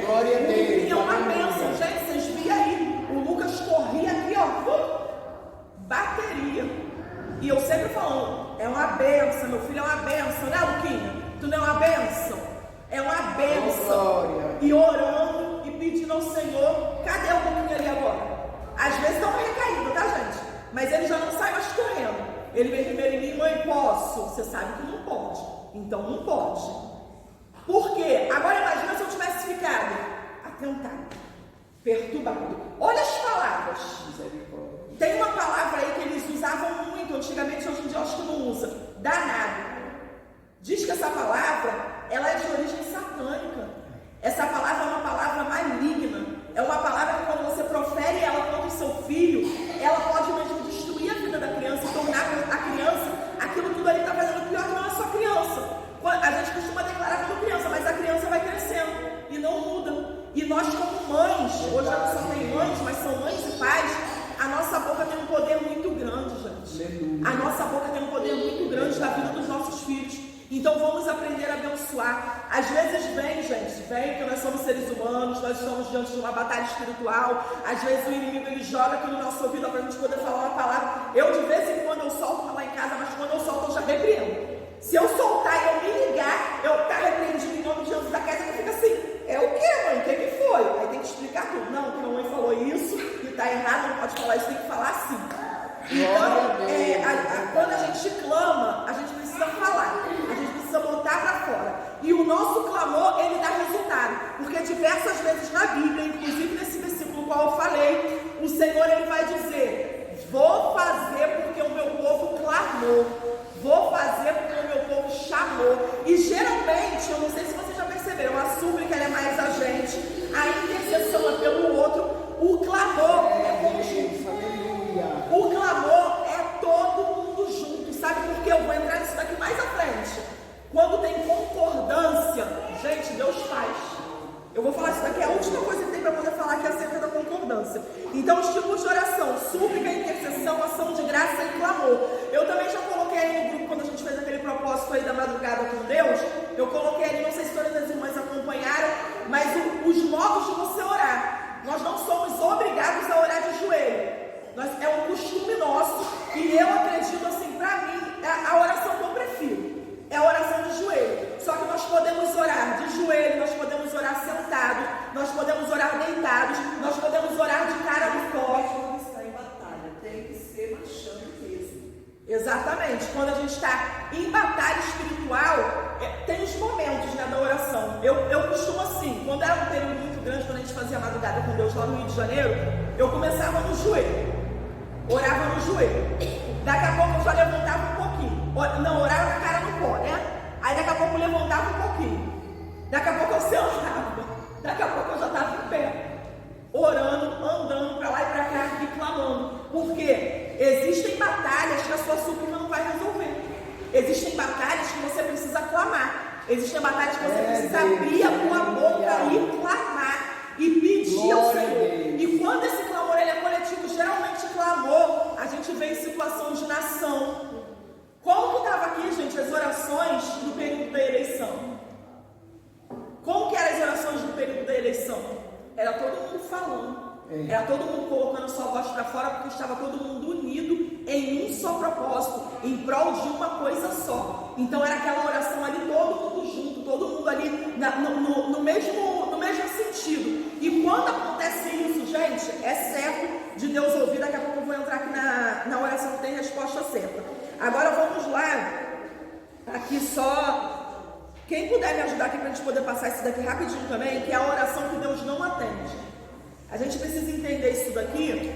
Glória a Deus. É uma bênção, gente, vocês viram aí. O Lucas corria aqui, ó, bateria. E eu sempre falando: é uma bênção, meu filho é uma bênção, né, Luquinha? Tu não é uma bênção? É uma bênção. E orando e pedindo ao Senhor: cadê o Luquinha ali agora? Às vezes dá uma recaída, tá, gente? Mas ele já não sai mais correndo. Ele vem primeiro em mim: mãe, posso? Você sabe que não pode. Então não pode. Por quê? Agora imagina se eu tivesse ficado atentado, perturbado. Olha as palavras. Tem uma palavra aí que eles usavam muito antigamente, hoje em dia eu acho que não usa: danado. Diz que essa palavra, ela é de origem satânica. Essa palavra é uma palavra maligna. É uma palavra que quando você profere ela contra o seu filho, ela pode mesmo destruir a vida da criança e tornar a criança, aquilo tudo ali está fazendo pior que não é só criança. A gente costuma declarar como criança, mas a criança vai crescendo e não poder muito grande na vida dos nossos filhos. Então vamos aprender a abençoar. Às vezes vem, gente, porque nós somos seres humanos, nós estamos diante de uma batalha espiritual. Às vezes o inimigo ele joga aqui no nosso ouvido para a gente poder falar uma palavra. Eu de vez em quando eu solto lá em casa, mas quando eu solto eu já repreendo. Se eu soltar e eu me ligar, eu estar repreendido em nome de Jesus da casa, eu fico assim, é o que, mãe? O que foi? Aí tem que explicar tudo. Não, que a mãe falou isso e está errado, não pode falar isso, tem que falar assim. Então, quando a gente clama, a gente precisa falar, a gente precisa botar para fora. E o nosso clamor, ele dá resultado. Porque diversas vezes na Bíblia, inclusive nesse versículo qual eu falei, o Senhor ele vai dizer, vou fazer porque o meu povo clamou. Vou fazer porque o meu povo chamou. E geralmente, eu não sei se vocês já perceberam, a súplica ela é mais a gente, a intercessão é pelo outro, o clamor é conjunto. O clamor é todo mundo junto. Sabe por quê? Eu vou entrar nisso daqui mais à frente. Quando tem concordância, gente, Deus faz. Eu vou falar isso daqui, é a última coisa que tem para poder falar aqui acerca da concordância. Então, os tipos de oração: súplica, intercessão, ação de graça e clamor. Eu também já coloquei aí no grupo, quando a gente fez aquele propósito aí da madrugada com Deus, eu coloquei ali, não sei se todas as irmãs acompanharam, mas os modos de você orar. Nós não somos obrigados a orar de joelho. É um costume nosso, e eu acredito assim, para mim, a oração que eu prefiro é a oração de joelho. Só que nós podemos orar de joelho, nós podemos orar sentados, nós podemos orar deitados, nós podemos orar de cara no forte. Quando está em batalha, tem que ser marchando mesmo. Exatamente. Quando a gente está em batalha espiritual, tem os momentos, né, da oração. Eu costumo assim, quando era um período muito grande, quando a gente fazia a madrugada com Deus lá no Rio de Janeiro, eu começava no joelho. Orava no joelho. Daqui a pouco eu já levantava um pouquinho. Não, orava com a cara no pó, né? Aí daqui a pouco eu levantava um pouquinho. Daqui a pouco eu sentava. Daqui a pouco eu já estava em pé. Orando, andando para lá e para cá e clamando. Porque existem batalhas que a sua súplica não vai resolver. Existem batalhas que você precisa clamar. Existem batalhas que você precisa abrir a tua boca e clamar. E pedir ao Senhor. E quando esse clamor ele é coletivo, geralmente clamor, a gente vê em situação de nação. Como que estava aqui, gente, as orações no período da eleição? Como que eram as orações no período da eleição? Era todo mundo falando. Era todo mundo colocando sua voz para fora, porque estava todo mundo unido em um só propósito, em prol de uma coisa só. Então era aquela oração ali, todo mundo junto, todo mundo ali no mesmo sentido. E quando acontece isso, gente, é certo de Deus ouvir. Daqui a pouco eu vou entrar aqui na oração que tem resposta certa. Agora vamos lá, aqui só, quem puder me ajudar aqui para a gente poder passar isso daqui rapidinho também, que é a oração que Deus não atende. A gente precisa entender isso daqui,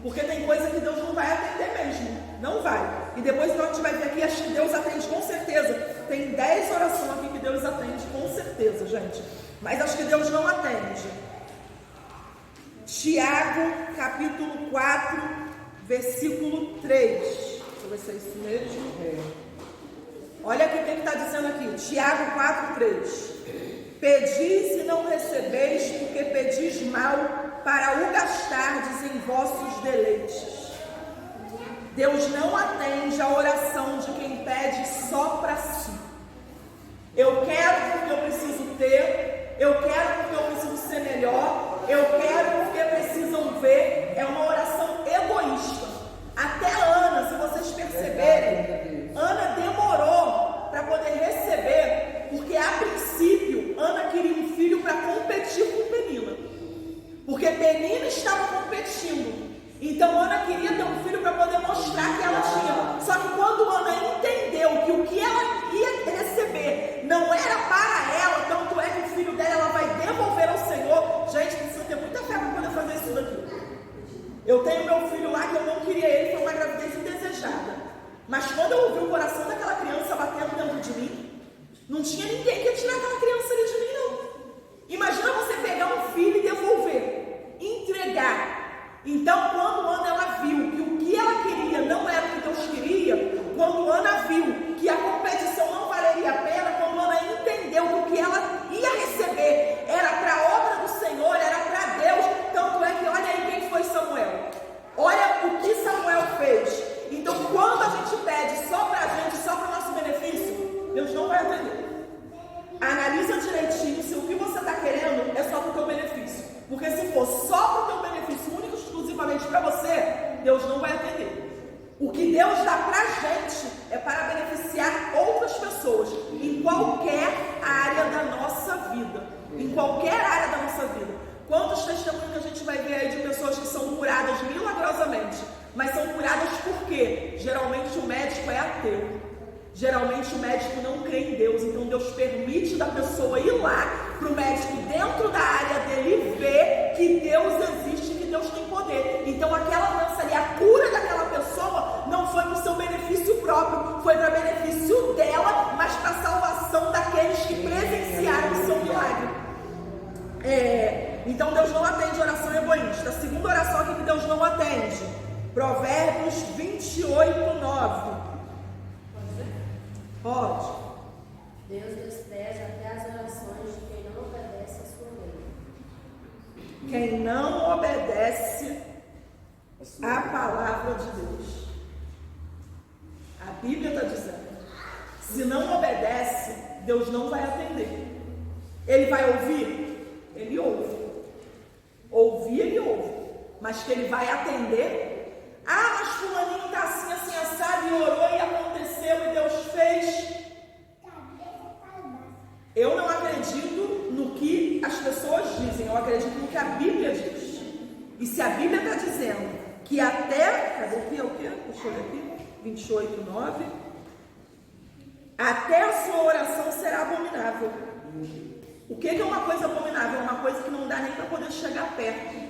porque tem coisa que Deus não vai atender mesmo, não vai. E depois a gente vai ver aqui, acho que Deus atende com certeza. Tem 10 orações aqui que Deus atende com certeza, gente. Mas acho que Deus não atende. Tiago, capítulo 4, versículo 3. Deixa eu ver se é isso mesmo. Olha aqui o que está dizendo aqui. Tiago 4, 3. Pedis e não recebeis, porque pedis mal, para o gastardes em vossos deleites. Deus não atende a oração de quem pede só para si. Eu quero porque eu preciso ter, eu quero porque eu preciso ser melhor, eu quero porque precisam ver. É uma oração egoísta. Até Ana, se vocês perceberem, Ana demorou para poder receber, porque a princípio Ana queria um filho para competir com Penina, porque Penina estava competindo. Então Ana queria ter um filho para poder mostrar que ela tinha. Só que quando Ana entendeu que o que ela ia receber não era para ela, tanto é que o filho dela ela vai devolver ao Senhor. Gente, precisa ter muita fé para poder fazer isso daqui. Eu tenho meu filho lá que eu não queria ele, foi uma gravidez indesejada. Mas quando eu ouvi o coração daquela criança batendo dentro de mim, não tinha ninguém que ia tirar aquela criança ali de mim, não. Imagina você pegar um filho e devolver, entregar. Então, quando Ana ela viu que o que ela queria não era o que Deus queria, quando Ana viu que a competição não valeria a pena, quando Ana entendeu que o que ela ia receber era para a obra do Senhor, era para Deus, tanto é que olha aí quem foi Samuel. Olha o que Samuel fez. Então, quando a gente pede só para a qualquer área da nossa vida. Em qualquer área da nossa vida. Quantos testemunhos que a gente vai ver aí de pessoas que são curadas milagrosamente? Mas são curadas por quê? Geralmente o médico é ateu. Geralmente o médico não crê em Deus. Então Deus permite da pessoa ir lá para o médico dentro da área dele ver que Deus existe, que Deus tem poder. Então aquela doença ali, a cura daquela pessoa não foi para o seu benefício próprio, foi para benefício dela, mas para a salvação daqueles que presenciaram o seu milagre. Então Deus não atende oração egoísta. A segunda oração aqui que Deus não atende, Provérbios 28:9. Pode. Deus despreza até as orações de quem não obedece a sua lei. Quem não obedece à palavra de Deus. A Bíblia está dizendo. Se não obedece, Deus não vai atender. Ele vai ouvir? Ele ouve. Ouvir, ele ouve. Mas que ele vai atender? Ah, mas fulaninho está assim, assim, assado, e orou, e aconteceu, e Deus fez. Eu não acredito no que as pessoas dizem, eu acredito no que a Bíblia diz. E se a Bíblia está dizendo que até, cadê aqui, é o quê? Deixa eu ver aqui, 28:9. Até a sua oração será abominável. O que é uma coisa abominável? É uma coisa que não dá nem para poder chegar perto.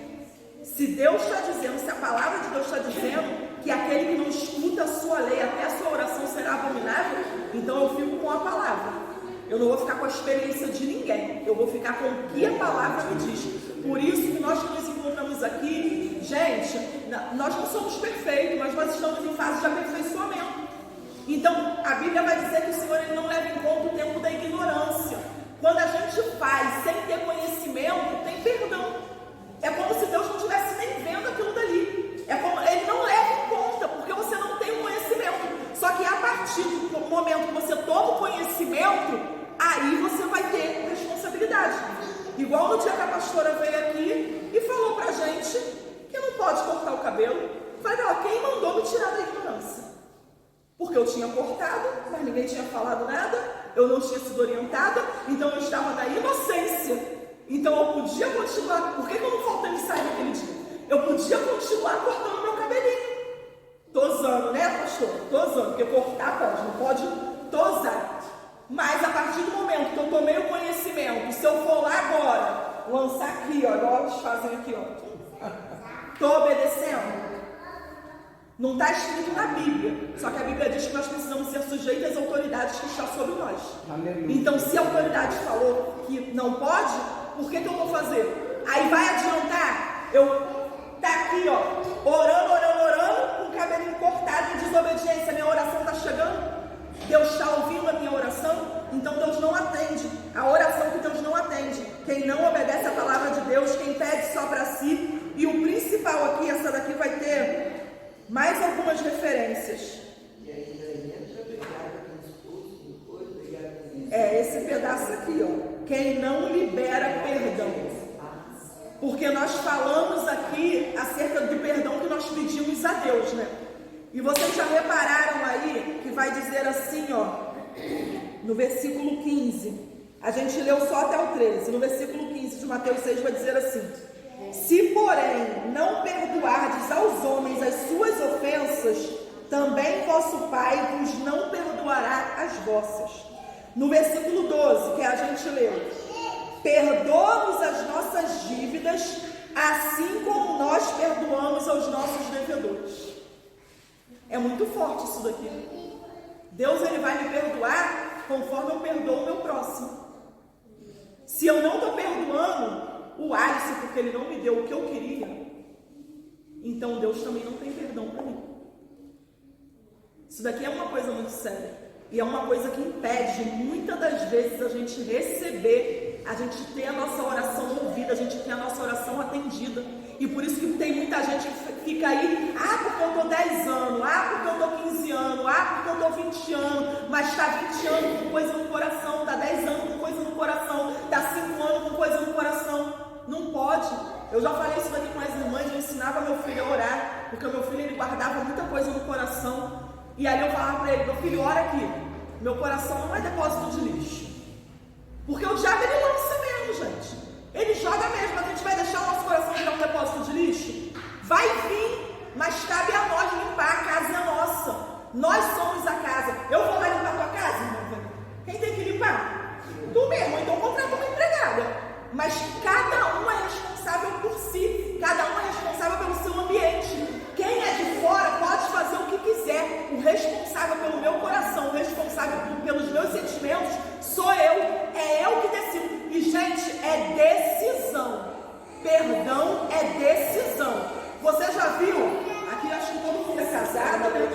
Se Deus está dizendo, se a palavra de Deus está dizendo que aquele que não escuta a sua lei, até a sua oração será abominável, então eu fico com a palavra. Eu não vou ficar com a experiência de ninguém. Eu vou ficar com o que a palavra me diz. Por isso que nós que nos encontramos aqui, gente, nós não somos perfeitos, mas nós estamos em fase de aperfeiçoamento. Então, a Bíblia vai dizer que o Senhor ele não leva em conta o tempo da ignorância. Quando a gente faz sem ter conhecimento, tem perdão. É como se Deus não estivesse nem vendo aquilo dali. É como ele não leva em conta, porque você não tem o conhecimento. Só que a partir do momento que você toma o conhecimento, aí você vai ter responsabilidade. Igual no dia que a pastora veio aqui e falou pra gente que não pode cortar o cabelo. Falei, ó, quem mandou me tirar da ignorância? Porque eu tinha cortado, mas ninguém tinha falado nada, eu não tinha sido orientada, então eu estava na inocência. Então eu podia continuar. Por que eu não faltei ensaio naquele dia? Eu podia continuar cortando meu cabelinho. Tosando, né, pastor? Tosando, porque cortar pode, não pode tosar. Mas a partir do momento que eu tomei o conhecimento, se eu for lá agora, lançar aqui, ó, igual eles fazem aqui, ó. Estou obedecendo? Não está escrito na Bíblia. Só que a Bíblia diz que nós precisamos ser sujeitos às autoridades que estão sobre nós. Aleluia. Então, se a autoridade falou que não pode, por que eu vou fazer? Aí vai adiantar eu tá aqui, ó, orando, com o cabelinho cortado em desobediência. Minha oração está chegando? Deus está ouvindo a minha oração? Então Deus não atende. A oração que Deus não atende. Quem não obedece a palavra de Deus, quem pede só para si. E o principal aqui, essa daqui vai ter mais algumas referências. É esse pedaço aqui, ó. Quem não libera perdão. Porque nós falamos aqui acerca do perdão que nós pedimos a Deus, né? E vocês já repararam aí que vai dizer assim, ó, no versículo 15. A gente leu só até o 13. No versículo 15 de Mateus 6 vai dizer assim: se, porém, não perdoardes aos homens as suas ofensas, também vosso Pai vos não perdoará as vossas. No versículo 12, que a gente leu: perdoa-nos as nossas dívidas, assim como nós perdoamos aos nossos devedores. É muito forte isso daqui. Deus ele vai me perdoar conforme eu perdoo o meu próximo. Se eu não estou perdoando o Alisson porque ele não me deu o que eu queria, então Deus também não tem perdão para mim. Isso daqui é uma coisa muito séria. E é uma coisa que impede, muitas das vezes, a gente receber, a gente ter a nossa oração ouvida, a gente ter a nossa oração atendida. E por isso que tem muita gente que fica aí, porque eu estou 10 anos, porque eu estou 15 anos, porque eu estou 20 anos, mas está 20 anos com coisa no coração, está 10 anos com coisa no coração, está 5 anos com coisa no coração. Não pode. Eu já falei isso daqui com as irmãs, eu ensinava meu filho a orar, porque o meu filho ele guardava muita coisa no coração. E aí eu falava para ele: meu filho, ora aqui. meu coração não é depósito de lixo. Porque o diabo, ele lança mesmo, gente. Ele joga mesmo. A gente vai deixar o nosso coração virar um depósito de lixo? Vai vir, mas cabe a nós limpar. A casa é nossa. Nós somos a casa. Eu vou lá limpar a tua casa, irmão? Quem tem que limpar? Tu mesmo. Então contrata uma empregada. Mas cada um é responsável por si. Cada um é responsável pelo seu ambiente. Quem é de fora pode fazer o que quiser. O responsável pelo meu coração, o responsável pelos meus sentimentos, sou eu. É eu que decido. E, gente, é decisão. Perdão é decisão. Você já viu? Aqui acho que todo mundo é casado, né?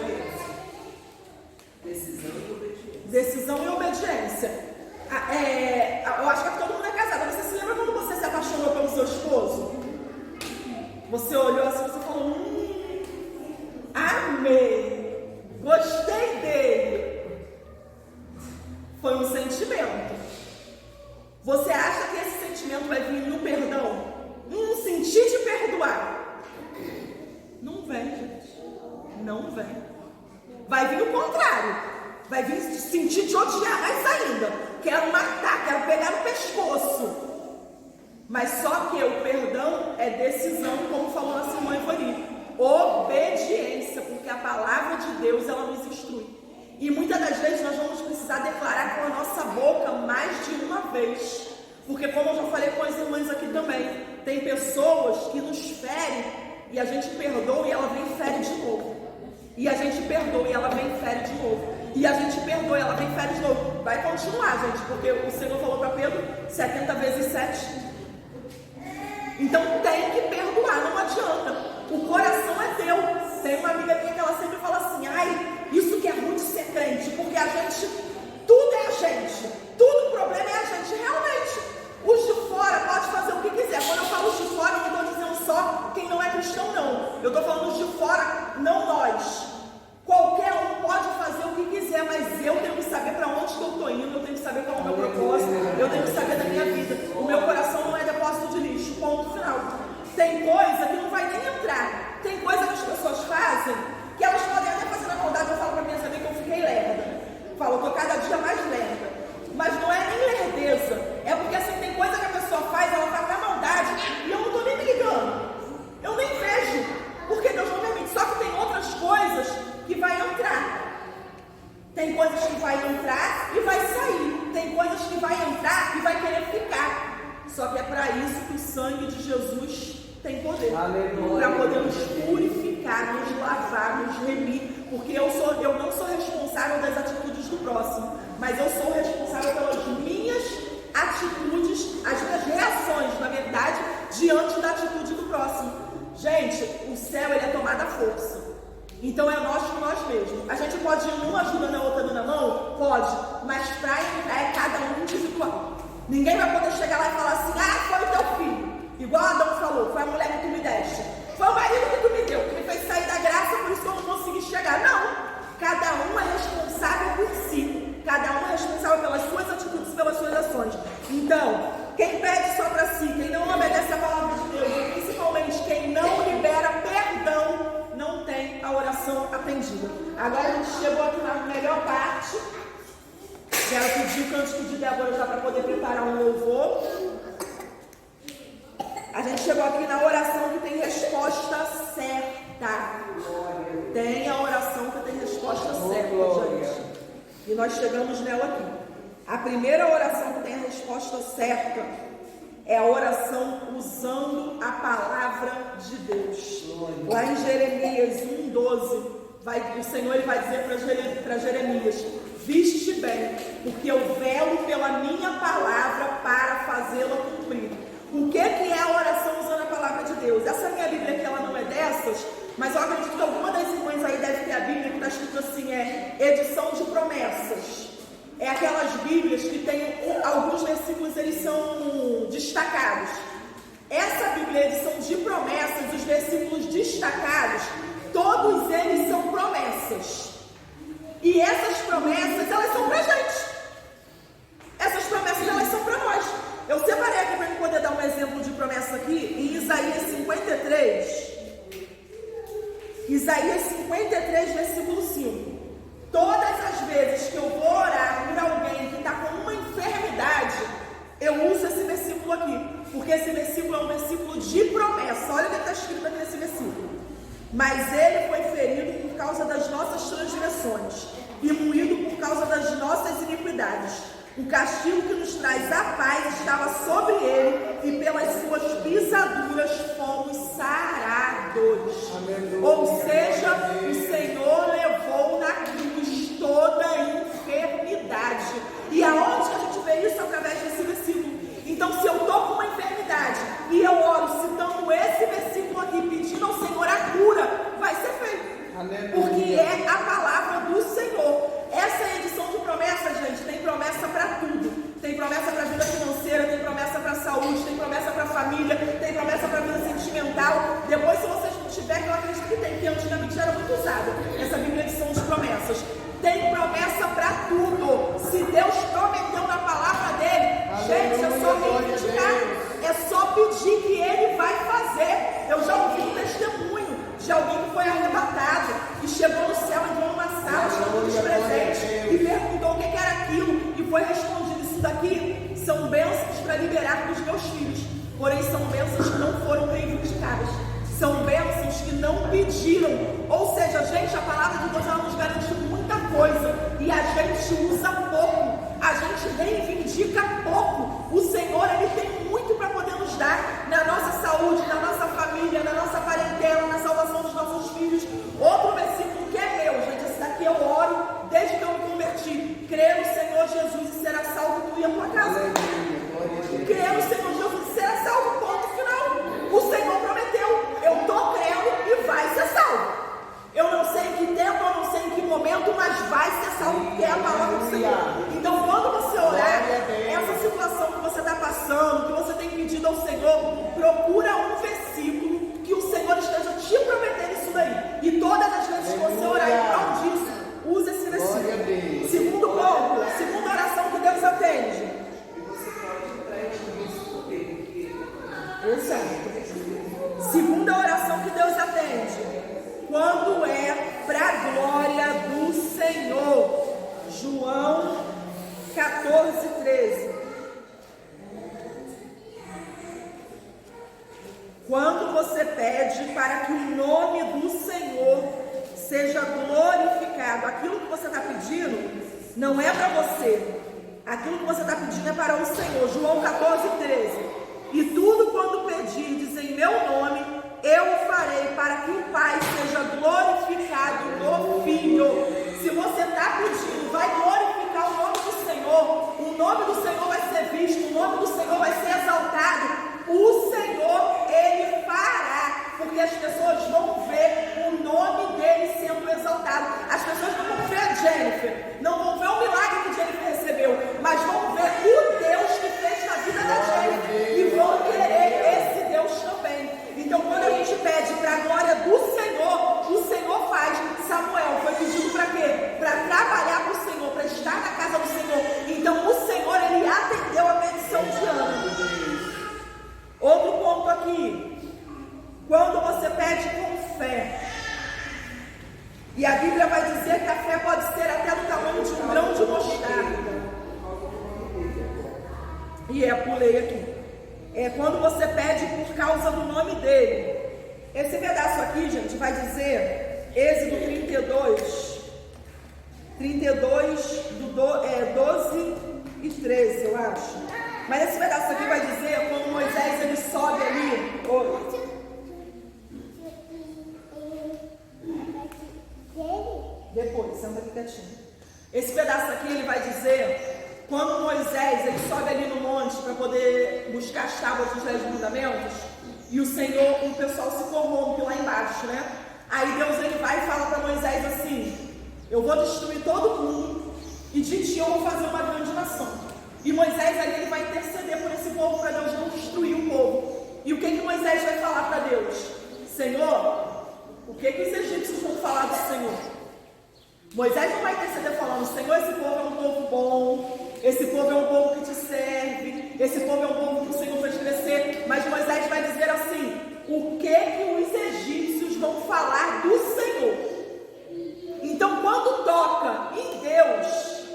Decisão e obediência. Decisão e obediência. Eu acho que todo mundo é casado. Você se lembra quando você se apaixonou pelo seu esposo? Você olhou assim e você falou: amei, gostei dele. Foi um sentimento. Você acha que esse sentimento vai vir no perdão? Sentir de perdoar? Não vem, gente. Não vem. Vai vir o contrário. Vai vir sentir de odiar mais ainda. Quero matar, quero pegar no pescoço. Mas só que o perdão é decisão, como falou nossa irmã Ivani. Obediência, porque a palavra de Deus, ela nos instrui. E muitas das vezes nós vamos precisar declarar com a nossa boca mais de uma vez. Porque como eu já falei com as irmãs aqui também, tem pessoas que nos ferem e a gente perdoa e ela vem e fere de novo. E a gente perdoa e ela vem e fere de novo. E a gente perdoa e ela vem e fere de novo. Vai continuar, gente, porque o Senhor falou para Pedro 70 vezes 7. Então tem que perdoar, não adianta. O coração é teu. Tem uma amiga minha que ela sempre fala assim: ai, isso que é ruim de ser crente, porque a gente, tudo é a gente, tudo o problema é a gente. Realmente, os de fora pode fazer o que quiser. Quando eu falo os de fora, eu não estou dizendo só quem não é cristão, não. Eu estou falando os de fora, não nós. Qualquer um pode fazer o que quiser, mas eu tenho que saber para onde que eu estou indo, eu tenho que saber qual é o meu propósito, eu tenho que saber da minha vida. O meu coração não é depósito de lixo, ponto final. Tem coisa que não vai nem entrar. Tem coisa que as pessoas fazem que elas podem até fazer na maldade. Eu falo para minhas amigas que eu fiquei lerda. Falo, eu estou cada dia mais lerda. Mas não é nem lerdeza. É porque assim, tem coisa que a pessoa faz, ela faz na maldade e eu não estou nem me ligando. Eu nem vejo. Porque Deus não permite. Só que tem outras coisas que vai entrar. Tem coisas que vai entrar e vai sair. Tem coisas que vai entrar e vai querer ficar. Só que é para isso que o sangue de Jesus tem poder. Para poder nos purificar, nos lavar, nos remir. Porque eu não sou responsável das atitudes do próximo, mas eu sou responsável pelas minhas atitudes, as minhas reações, na verdade, diante da atitude do próximo. Gente, o céu, ele é tomado à força. Então é nós com nós mesmos. A gente pode ir um ajudando a outra dando a mão? Pode. Mas para entrar é cada um individual. Ninguém vai poder chegar lá e falar assim: ah, foi o teu filho. Igual Adão falou, foi a mulher que tu me deste. Foi o marido que tu me deu, que me fez sair da graça, por isso que eu não consegui chegar. Não. Cada um é responsável por si. Cada um é responsável pelas suas atitudes e pelas suas ações. Então, quem pede só para si, quem não obedece a palavra de Deus, e principalmente quem não libera perdão, não tem a oração atendida. Agora a gente chegou aqui na melhor parte. Quero pedir o cântico de Débora já para poder preparar um louvor. A gente chegou aqui na oração que tem resposta certa. Tem a oração que tem resposta certa, gente. E nós chegamos nela aqui. A primeira oração que tem a resposta certa é a oração usando a palavra de Deus. Lá em Jeremias 1:12, o Senhor ele vai dizer para Jeremias: viste bem, porque eu velo pela minha palavra para fazê-la cumprir. O que é a oração usando a palavra de Deus? Essa minha Bíblia aqui, ela não é dessas, mas eu acredito que alguma das irmãs aí deve ter a Bíblia que está escrito assim, edição de promessas. É aquelas Bíblias que tem alguns versículos, eles são destacados. Essa Bíblia, edição de promessas, os versículos destacados, todos eles são promessas. E essas promessas, elas são pra gente. Essas promessas, elas são para nós. Eu separei aqui para poder dar um exemplo de promessa aqui, em Isaías 53. Isaías 53, versículo 5. Todas as vezes que eu vou orar mas ele foi ferido por causa das nossas transgressões e moído por causa das nossas iniquidades. O castigo que nos traz a paz estava sobre ele, e pelas suas pisaduras fomos sarados. Ou seja, o Senhor levou na cruz toda a enfermidade. E aonde que a gente vê isso? Através desse versículo. Então, se eu estou com uma enfermidade e eu oro citando esse versículo aqui, pedindo ao Senhor a cura, vai ser feito. Porque é a palavra do Senhor. Essa edição de promessas, gente, tem promessa para tudo. Tem promessa para a vida financeira, tem promessa para a saúde, tem promessa para a família, tem promessa para a vida sentimental. Depois, se vocês não tiverem, eu acredito que tem, que antigamente era muito usada essa Bíblia edição de promessas. Tem promessa para tudo. Se Deus prometeu na palavra dele, gente, é só reivindicar, é só pedir que ele vai fazer. Eu já ouvi um testemunho de alguém que foi arrebatado e chegou no céu, entrou numa sala, chamou os presentes e perguntou o que era aquilo, e foi respondido: isso daqui são bênçãos para liberar dos meus filhos, porém são bênçãos que não foram reivindicadas, são bênçãos que não pediram. Ou seja, gente, a palavra de Deus, ela nos garante muita coisa e a gente usa pouco, a gente reivindica pouco. O Senhor, ele tem muito para poder nos dar na nossa saúde, na nossa família, na nossa parentela, na salvação dos nossos filhos. Outro versículo que é meu, gente, esse daqui eu oro desde que eu me converti: crê no Senhor Jesus e será salvo tu e a tua casa. Crê no Senhor Jesus e será salvo, ponto final. O Senhor prometeu, eu estou crendo e vai ser salvo. Eu não sei em que tempo, eu não sei em que momento, mas vai ser salvo, porque é a palavra do Senhor. Então, quando você orar, essa situação que você está passando, que você tem pedido ao Senhor, procura um versículo que o Senhor esteja te prometendo isso daí. E todas as vezes que você orar em prol disso, use esse versículo. Segundo ponto, segunda oração que Deus atende. E você pode para isso dele. Exato. Segunda oração que Deus atende: quando é para a glória do Senhor. João 14:13. Quando você pede para que o nome do Senhor seja glorificado, aquilo que você está pedindo não é para você, aquilo que você está pedindo é para o Senhor. João 14:13. E tudo quando pedirdes em meu nome, eu farei para que o Pai seja glorificado no Filho. Se você está pedindo, vai glorificar o nome do Senhor, o nome do Senhor vai ser visto, o nome do Senhor vai ser exaltado. O Senhor, ele fará, porque as pessoas vão ver o nome dele sendo exaltado. As pessoas não vão ver a Jennifer, não vão ver o milagre que Jennifer recebeu, mas vão ver o Deus que fez na vida da Jennifer e vão querer esse Deus também. Então, quando a gente pede para a glória do Senhor, o Senhor faz. Samuel foi pedido para quê? Para trabalhar para o Senhor, para estar na casa do Senhor. Então, o Senhor, ele atendeu a petição de Ana. Outro ponto aqui: quando você pede com fé, e a Bíblia vai dizer que a fé pode ser até do tamanho de um grão de mostarda. E pulei aqui. É quando você pede por causa do nome dele. Esse pedaço aqui, gente, vai dizer Êxodo 32, 12 e 13, eu acho. Mas esse pedaço aqui vai dizer quando Moisés ele sobe ali. Depois, senta aqui quietinho. Esse pedaço aqui ele vai dizer quando Moisés ele sobe ali no monte para poder buscar as tábuas dos 10 mandamentos, e o Senhor, o pessoal se corrompe lá embaixo, né? Aí Deus ele vai e fala para Moisés assim: eu vou destruir todo mundo e de ti eu vou fazer uma grande nação. E Moisés ali ele vai interceder por esse povo para Deus não destruir o povo. E o que Moisés vai falar para Deus? Senhor, o que os egípcios vão falar do Senhor? Moisés não vai interceder falando: Senhor, esse povo é um povo bom, esse povo é um povo que te serve, esse povo é um povo que o Senhor fez crescer. Mas Moisés vai dizer assim: o que os egípcios vão falar do Senhor? Então, quando toca em Deus,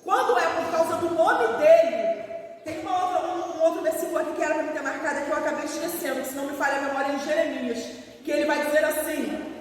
quando é por causa do nome dele, tem um outro versículo aqui que era para me ter marcado, que eu acabei esquecendo, que se não me falha a memória, é em Jeremias, que ele vai dizer assim: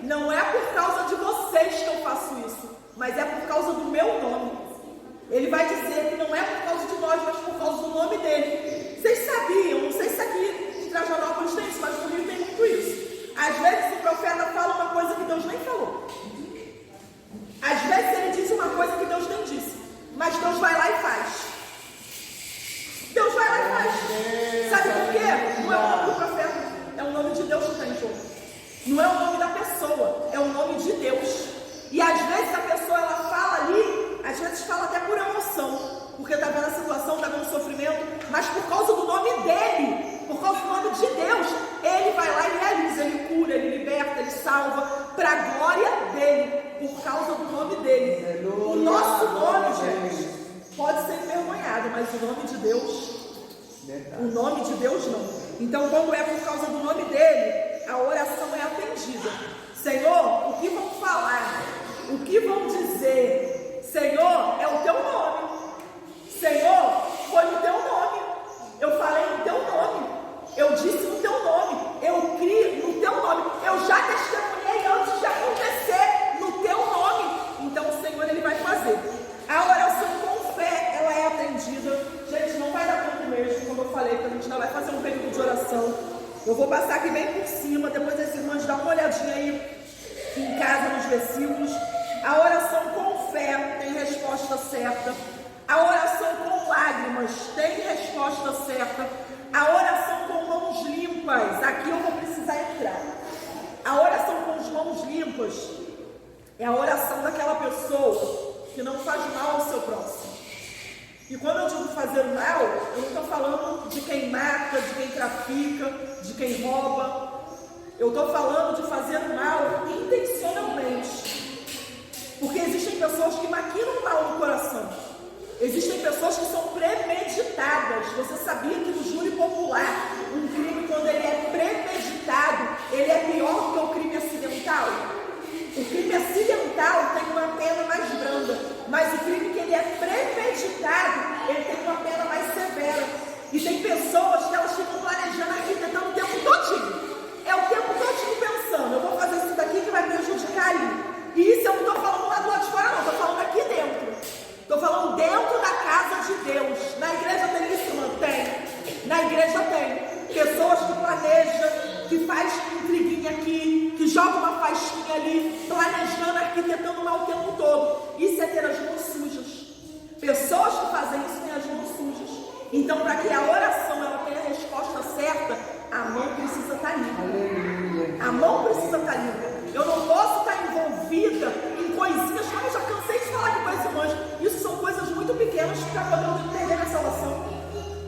vezes fala até por emoção, porque está vendo a situação, está vendo o sofrimento, mas por causa do nome dele, por causa do nome de Deus, ele vai lá e realiza, ele cura, ele liberta, ele salva, para a glória dele, por causa do nome dele. O nosso nome, gente, pode ser envergonhado, mas o nome de Deus, o nome de Deus não. Então, quando é por causa do nome dele, a oração é atendida. Senhor, o que vão falar? O que vão dizer? Senhor, é o teu nome. Senhor, foi no teu nome. Eu falei no teu nome. Eu disse no teu nome. Eu criei no teu nome. Eu já testemunhei antes de acontecer no teu nome. Então o Senhor, ele vai fazer. A oração com fé, ela é atendida. Gente, não vai dar tempo mesmo, como eu falei, que a gente ainda vai fazer um período de oração. Eu vou passar aqui bem por cima, depois as irmãs dão uma olhadinha aí em casa nos versículos. A oração com fé tem resposta certa. A oração com lágrimas tem resposta certa. A oração com mãos limpas, aqui eu vou precisar entrar. A oração com as mãos limpas é a oração daquela pessoa que não faz mal ao seu próximo. E quando eu digo fazer mal, eu não estou falando de quem mata, de quem trafica, de quem rouba. Eu estou falando de fazer mal intencionalmente. Porque existem pessoas que maquinam mal no coração. Existem pessoas que são premeditadas. Você sabia que no júri popular, um crime, quando ele é premeditado, ele é pior do que o crime acidental? O crime acidental tem uma pena mais branda, mas o crime que ele é premeditado, ele tem uma pena mais severa. E tem pessoas que elas ficam planejando, arquitetando o tempo todinho. É o tempo todinho pensando, eu vou fazer isso daqui que vai prejudicar ali. E isso eu não estou falando lá do lado de fora não, estou falando aqui dentro. Estou falando dentro da casa de Deus. Na igreja tem isso, irmã? Tem. Na igreja tem. Pessoas que planejam, que faz intriguinha aqui, que joga uma faixinha ali, planejando, arquitetando mal o tempo todo. Isso é ter as mãos sujas. Pessoas que fazem isso têm as mãos sujas. Então, para que a oração ela tenha a resposta certa, a mão precisa estar limpa. A mão precisa estar limpa. Eu não posso estar envolvida em coisinhas, como eu já cansei de falar aqui com as irmãs. Isso são coisas muito pequenas para poder entender nessa oração.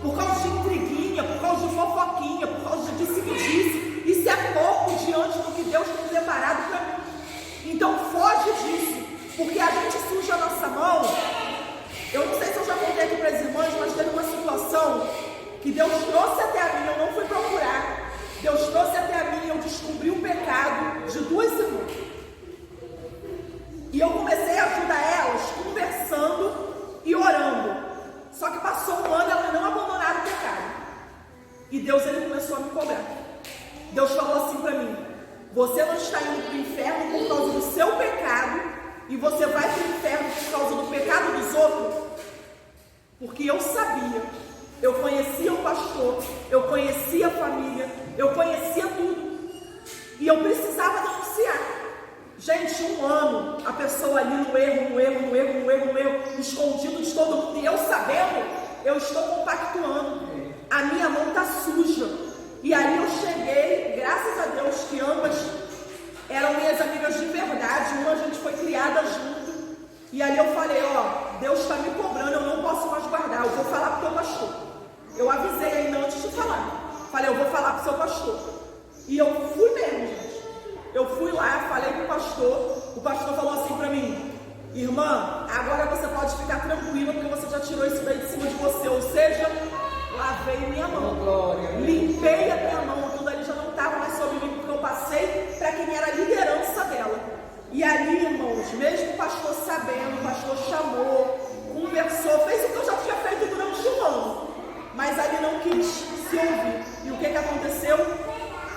Por causa de intriguinha, por causa de fofoquinha, por causa de disse-me-disse. Isso é pouco diante do que Deus tem preparado para mim. Então foge disso, porque a gente suja a nossa mão. Eu não sei se eu já contei aqui para as irmãs, mas teve uma situação que Deus trouxe até a mim, eu não fui procurar. Deus trouxe até a mim, eu descobri o pecado de duas irmãs. E eu comecei a ajudar elas conversando e orando. Só que passou um ano e elas não abandonaram o pecado. E Deus, ele começou a me cobrar. Deus falou assim para mim: você não está indo para o inferno por causa do seu pecado, e você vai para o inferno por causa do pecado dos outros? Porque eu sabia, eu conhecia o pastor, eu conhecia a família, eu conhecia tudo, e eu precisava denunciar. Gente, um ano, a pessoa ali no erro, escondido de todo mundo, e eu sabendo, eu estou compactuando, a minha mão está suja. E aí eu cheguei, graças a Deus que ambas eram minhas amigas de verdade, uma a gente foi criada junto, e ali eu falei: ó, Deus está me cobrando, eu não posso mais guardar, eu vou falar para o teu pastor. Eu avisei ainda antes de falar, falei: eu vou falar para o seu pastor. E eu fui mesmo, gente. Eu fui lá, falei com o pastor falou assim para mim: irmã, agora você pode ficar tranquila, porque você já tirou isso daí de cima de você, ou seja, lavei minha mão, limpei a minha mão, tudo ali já não estava mais sobre mim, porque eu passei para quem era a liderança dela. E ali, irmãos, mesmo o pastor sabendo, o pastor chamou, conversou, fez o que eu já tinha feito durante um ano, mas ali não quis se ouvir. E o que aconteceu?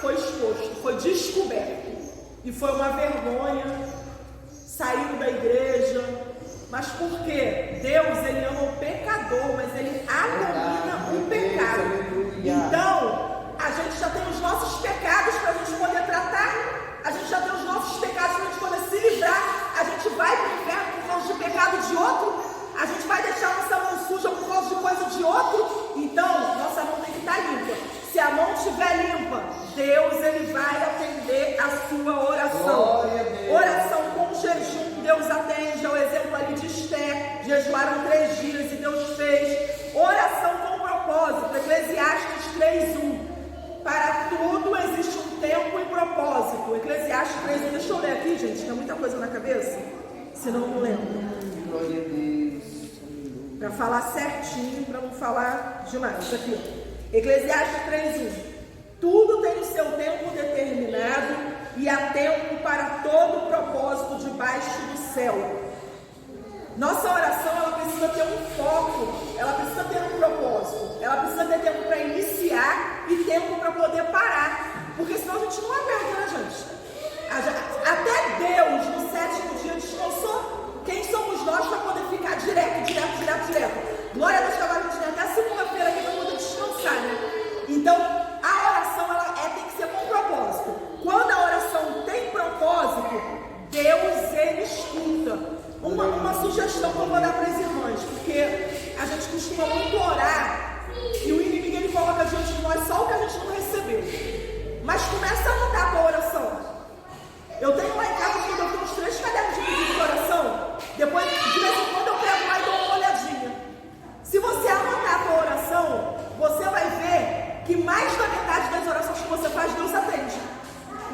Foi exposto, foi descoberto. E foi uma vergonha, saiu da igreja. Mas por quê? Deus, ele ama o pecador, mas ele abomina o pecado. Então, a gente já tem os nossos pecados para a gente poder tratar, a gente já tem os nossos pecados para a gente poder se livrar. A gente vai para o inferno por causa de pecado de outro, a gente vai deixar nossa mão suja por causa de coisa de outro. Então, nossa mão tem que estar limpa. Se a mão estiver limpa, Deus, ele vai atender a sua oração. Oração com jejum, Deus atende. É o exemplo ali de Esther, jejuaram 3 dias e Deus fez oração com propósito. Eclesiastes 3:1. Para tudo existe um tempo e propósito. Eclesiastes 3:1. Deixa eu ler aqui, gente, tem muita coisa na cabeça, senão eu não lembro. Glória a Deus. Para falar certinho, para não falar demais. Isso aqui, ó. Eclesiastes 3:1. Tudo tem o seu tempo determinado e há tempo para todo propósito debaixo do céu. Nossa oração, ela precisa ter um foco, ela precisa ter um propósito, ela precisa ter tempo para iniciar e tempo para poder parar, porque senão a gente não aguenta, né, gente? Até Deus no 7º dia descansou. Quem somos nós para poder ficar direto? Glória a Deus que agora a gente tem até segunda-feira aqui para poder descansar, né? Então, a oração, ela tem que ser com propósito. Quando a oração tem propósito, Deus, ele escuta. Uma sugestão que eu vou dar para as irmãs, porque a gente costuma muito orar e o inimigo, ele coloca diante de nós só o que a gente não recebeu. Mas começa a anotar a tua oração. Eu tenho lá em casa, quando eu tenho uns 3 cadernos de pedido de oração, depois de vez em quando eu pego lá e dou uma olhadinha. Se você anotar a tua oração, você vai ver que mais da metade das orações que você faz, Deus atende.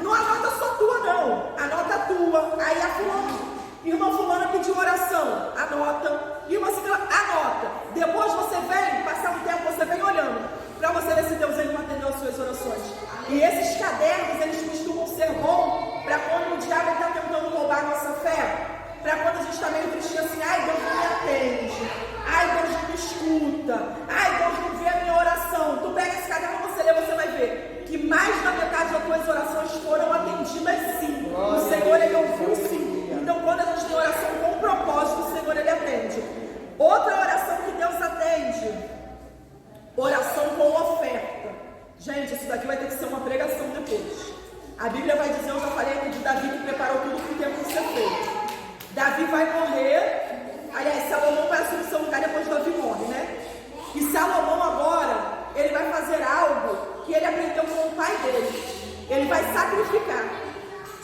Não anota só tua, não. Anota a tua, aí a fulana. Irmã fulana pediu oração, anota. Irmã ciclana, anota. Depois você vem, passar um tempo, você vem olhando, para você ver se Deus, ele não atendeu as suas orações. E esses cadernos, eles costumam ser bons para quando o diabo está tentando roubar a nossa fé, para quando a gente está meio triste assim, ai, Deus não me atende, ai, Deus não me escuta, ai, Deus não vê a minha oração. Tu pega esse caderno, você lê, você vai ver que mais da metade das tuas orações foram atendidas sim. O Senhor, ele ouviu sim. Então, quando a gente tem oração com propósito, o Senhor, ele atende. Outra oração que Deus atende, oração com oferta. Gente, isso daqui vai ter que ser uma pregação depois. A Bíblia vai dizer, eu já falei aqui de Davi, que preparou tudo para o tempo de ser feito. Davi vai morrer, aliás, Salomão vai assumir seu lugar depois de Davi morre, né? E Salomão agora, ele vai fazer algo que ele aprendeu com o pai dele. Ele vai sacrificar.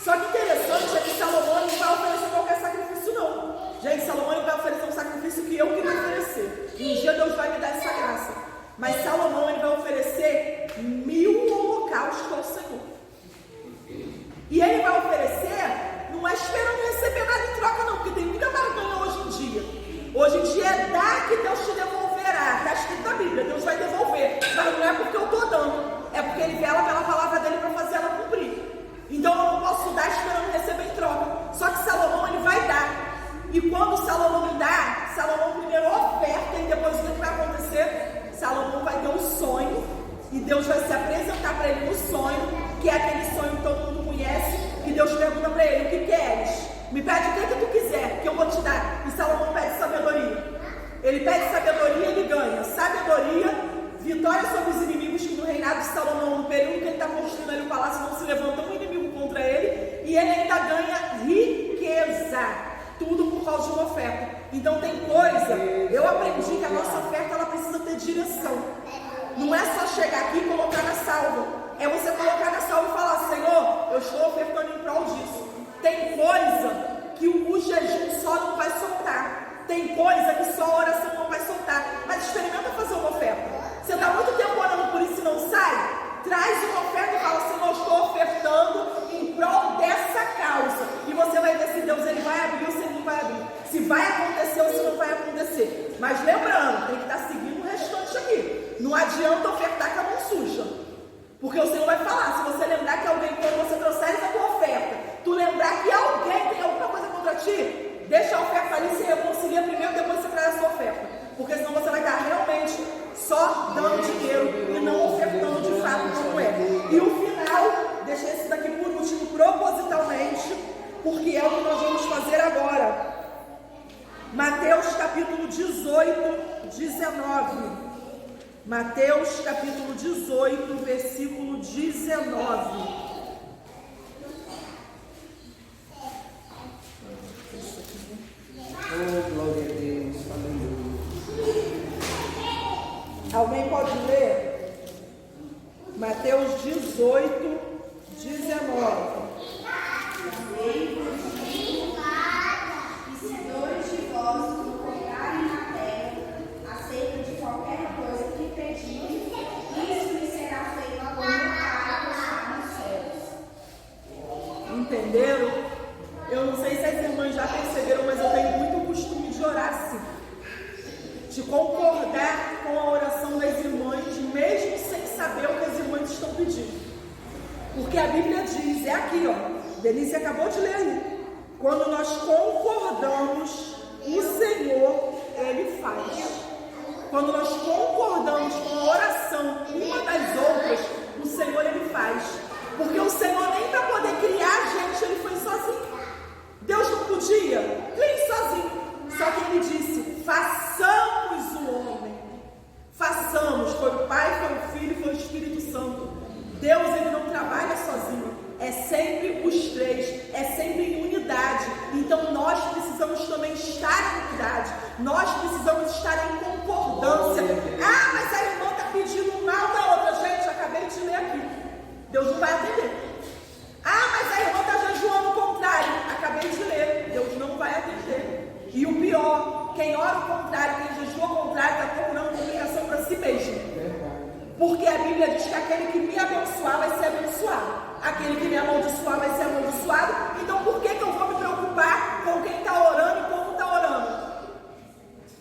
Só que interessante é que Salomão não vai oferecer qualquer sacrifício, não. Gente, Salomão ele vai oferecer um sacrifício que eu queria oferecer. E um dia Deus vai me dar essa graça. Mas Salomão, ele vai oferecer 1000 holocaustos ao Senhor. E ele vai oferecer, não é esperando receber nada em troca, não, porque tem muita barganha hoje em dia. Hoje em dia é dar que Deus te devolverá. Está escrito na Bíblia, Deus vai devolver. Mas não é porque eu estou dando, é porque ele vela pela palavra dele para fazer ela cumprir. Então eu não posso dar esperando receber em troca. Só que Salomão, ele vai dar. E quando Salomão dá, Salomão primeiro oferta e depois o que vai acontecer? Salomão vai ter um sonho e Deus vai se apresentar para ele no sonho, que é aquele sonho que todo mundo conhece, que Deus pergunta para ele, o que queres? Me pede o que tu quiser, que eu vou te dar. E Salomão pede sabedoria. Ele pede sabedoria e ele ganha sabedoria, vitória sobre os inimigos, que no reinado de Salomão, no período que ele está construindo ali o palácio, não se levanta um inimigo contra ele, e ele ainda ganha riqueza. Tudo por causa de uma oferta. Então tem coisa, eu aprendi que a nossa oferta, ela precisa ter direção. Não é só chegar aqui e colocar na salva. É você colocar na salva e falar, Senhor, eu estou ofertando em prol disso. Tem coisa que o jejum só não vai soltar. Tem coisa que só a oração não vai soltar. Mas experimenta fazer uma oferta. Você está muito tempo orando por isso e não sai? Traz uma oferta e fala, Senhor, eu estou ofertando em prol dessa causa. E você vai ver se Deus, ele vai abrir ou se ele não vai abrir. Se vai acontecer ou se não vai acontecer. Mas lembrando, tem que estar seguindo o restante aqui. Não adianta ofertar com a mão suja. Porque o Senhor vai falar, se você lembrar que alguém, quando você trouxeres a tua oferta, tu lembrar que alguém tem alguma coisa contra ti, deixa a oferta ali, se reconcilia primeiro, depois você traz a sua oferta. Porque senão você vai estar realmente só dando dinheiro e não ofertando de fato como é. E o final, deixei esse daqui por último propositalmente, porque é o que nós vamos fazer agora. Mateus capítulo 18, 19. Mateus capítulo 18, versículo 19. Oh, glória a Deus, aleluia. Alguém pode ler? Mateus 18, 19. E se dois de vós concordarem de concordar com a oração das irmãs, mesmo sem saber o que as irmãs estão pedindo. Porque a Bíblia diz, é aqui, ó, Denise acabou de ler aí, quando nós concordamos, o Senhor, Ele faz. Quando nós concordamos com a oração uma das outras, o Senhor, Ele faz. Porque o Senhor nem para poder criar a gente, Ele foi sozinho. Deus não podia, nem sozinho. Só que Ele disse, façamos o homem. Façamos, foi o Pai, foi o Filho, foi o Espírito Santo. Deus, Ele não trabalha sozinho. É sempre os três, é sempre em unidade. Então nós precisamos também estar em unidade. Nós precisamos estar em concordância. Ah, mas a irmã está pedindo mal da outra. Gente, acabei de ler aqui. Deus não vai atender. Ah, mas a irmã está jejuando o contrário. Acabei de ler. Deus não vai atender. E o pior, quem ora o contrário, quem jejua o contrário, está procurando complicação para si mesmo. Porque a Bíblia diz que aquele que me abençoar vai ser abençoado. Aquele que me amaldiçoar vai ser amaldiçoado. Então por que eu vou me preocupar com quem está orando e como está orando?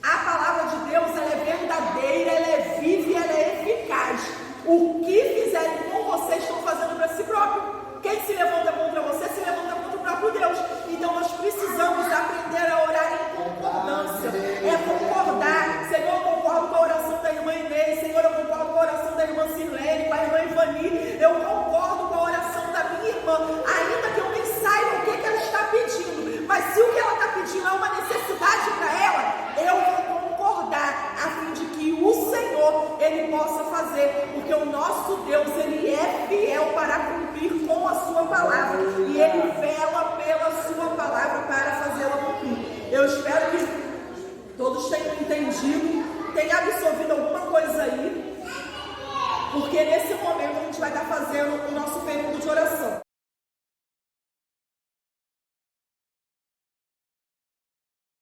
A palavra de Deus, ela é verdadeira, ela é viva e ela é eficaz. O que fizerem com você estão fazendo para si próprio. Quem se levanta contra você, se levanta contra o próprio Deus. Então nós precisamos aprender a orar em concordância. É concordar. Senhor, eu concordo com a oração da irmã Inês. Senhor, eu concordo com a oração da irmã Sirlene, com a irmã Ivani. Eu concordo com a oração da minha irmã. Ainda que eu nem saiba o que ela está pedindo. Mas se o que ela está pedindo é uma necessidade para ela, eu vou concordar a fim de que o Senhor, Ele possa fazer. Porque o nosso Deus, Ele é fiel para cumprir com a sua palavra. E Ele vela pela sua palavra para fazê-la cumprir. Eu espero que todos tenham entendido, tenham absorvido alguma coisa aí. Porque nesse momento a gente vai estar fazendo o nosso período de oração.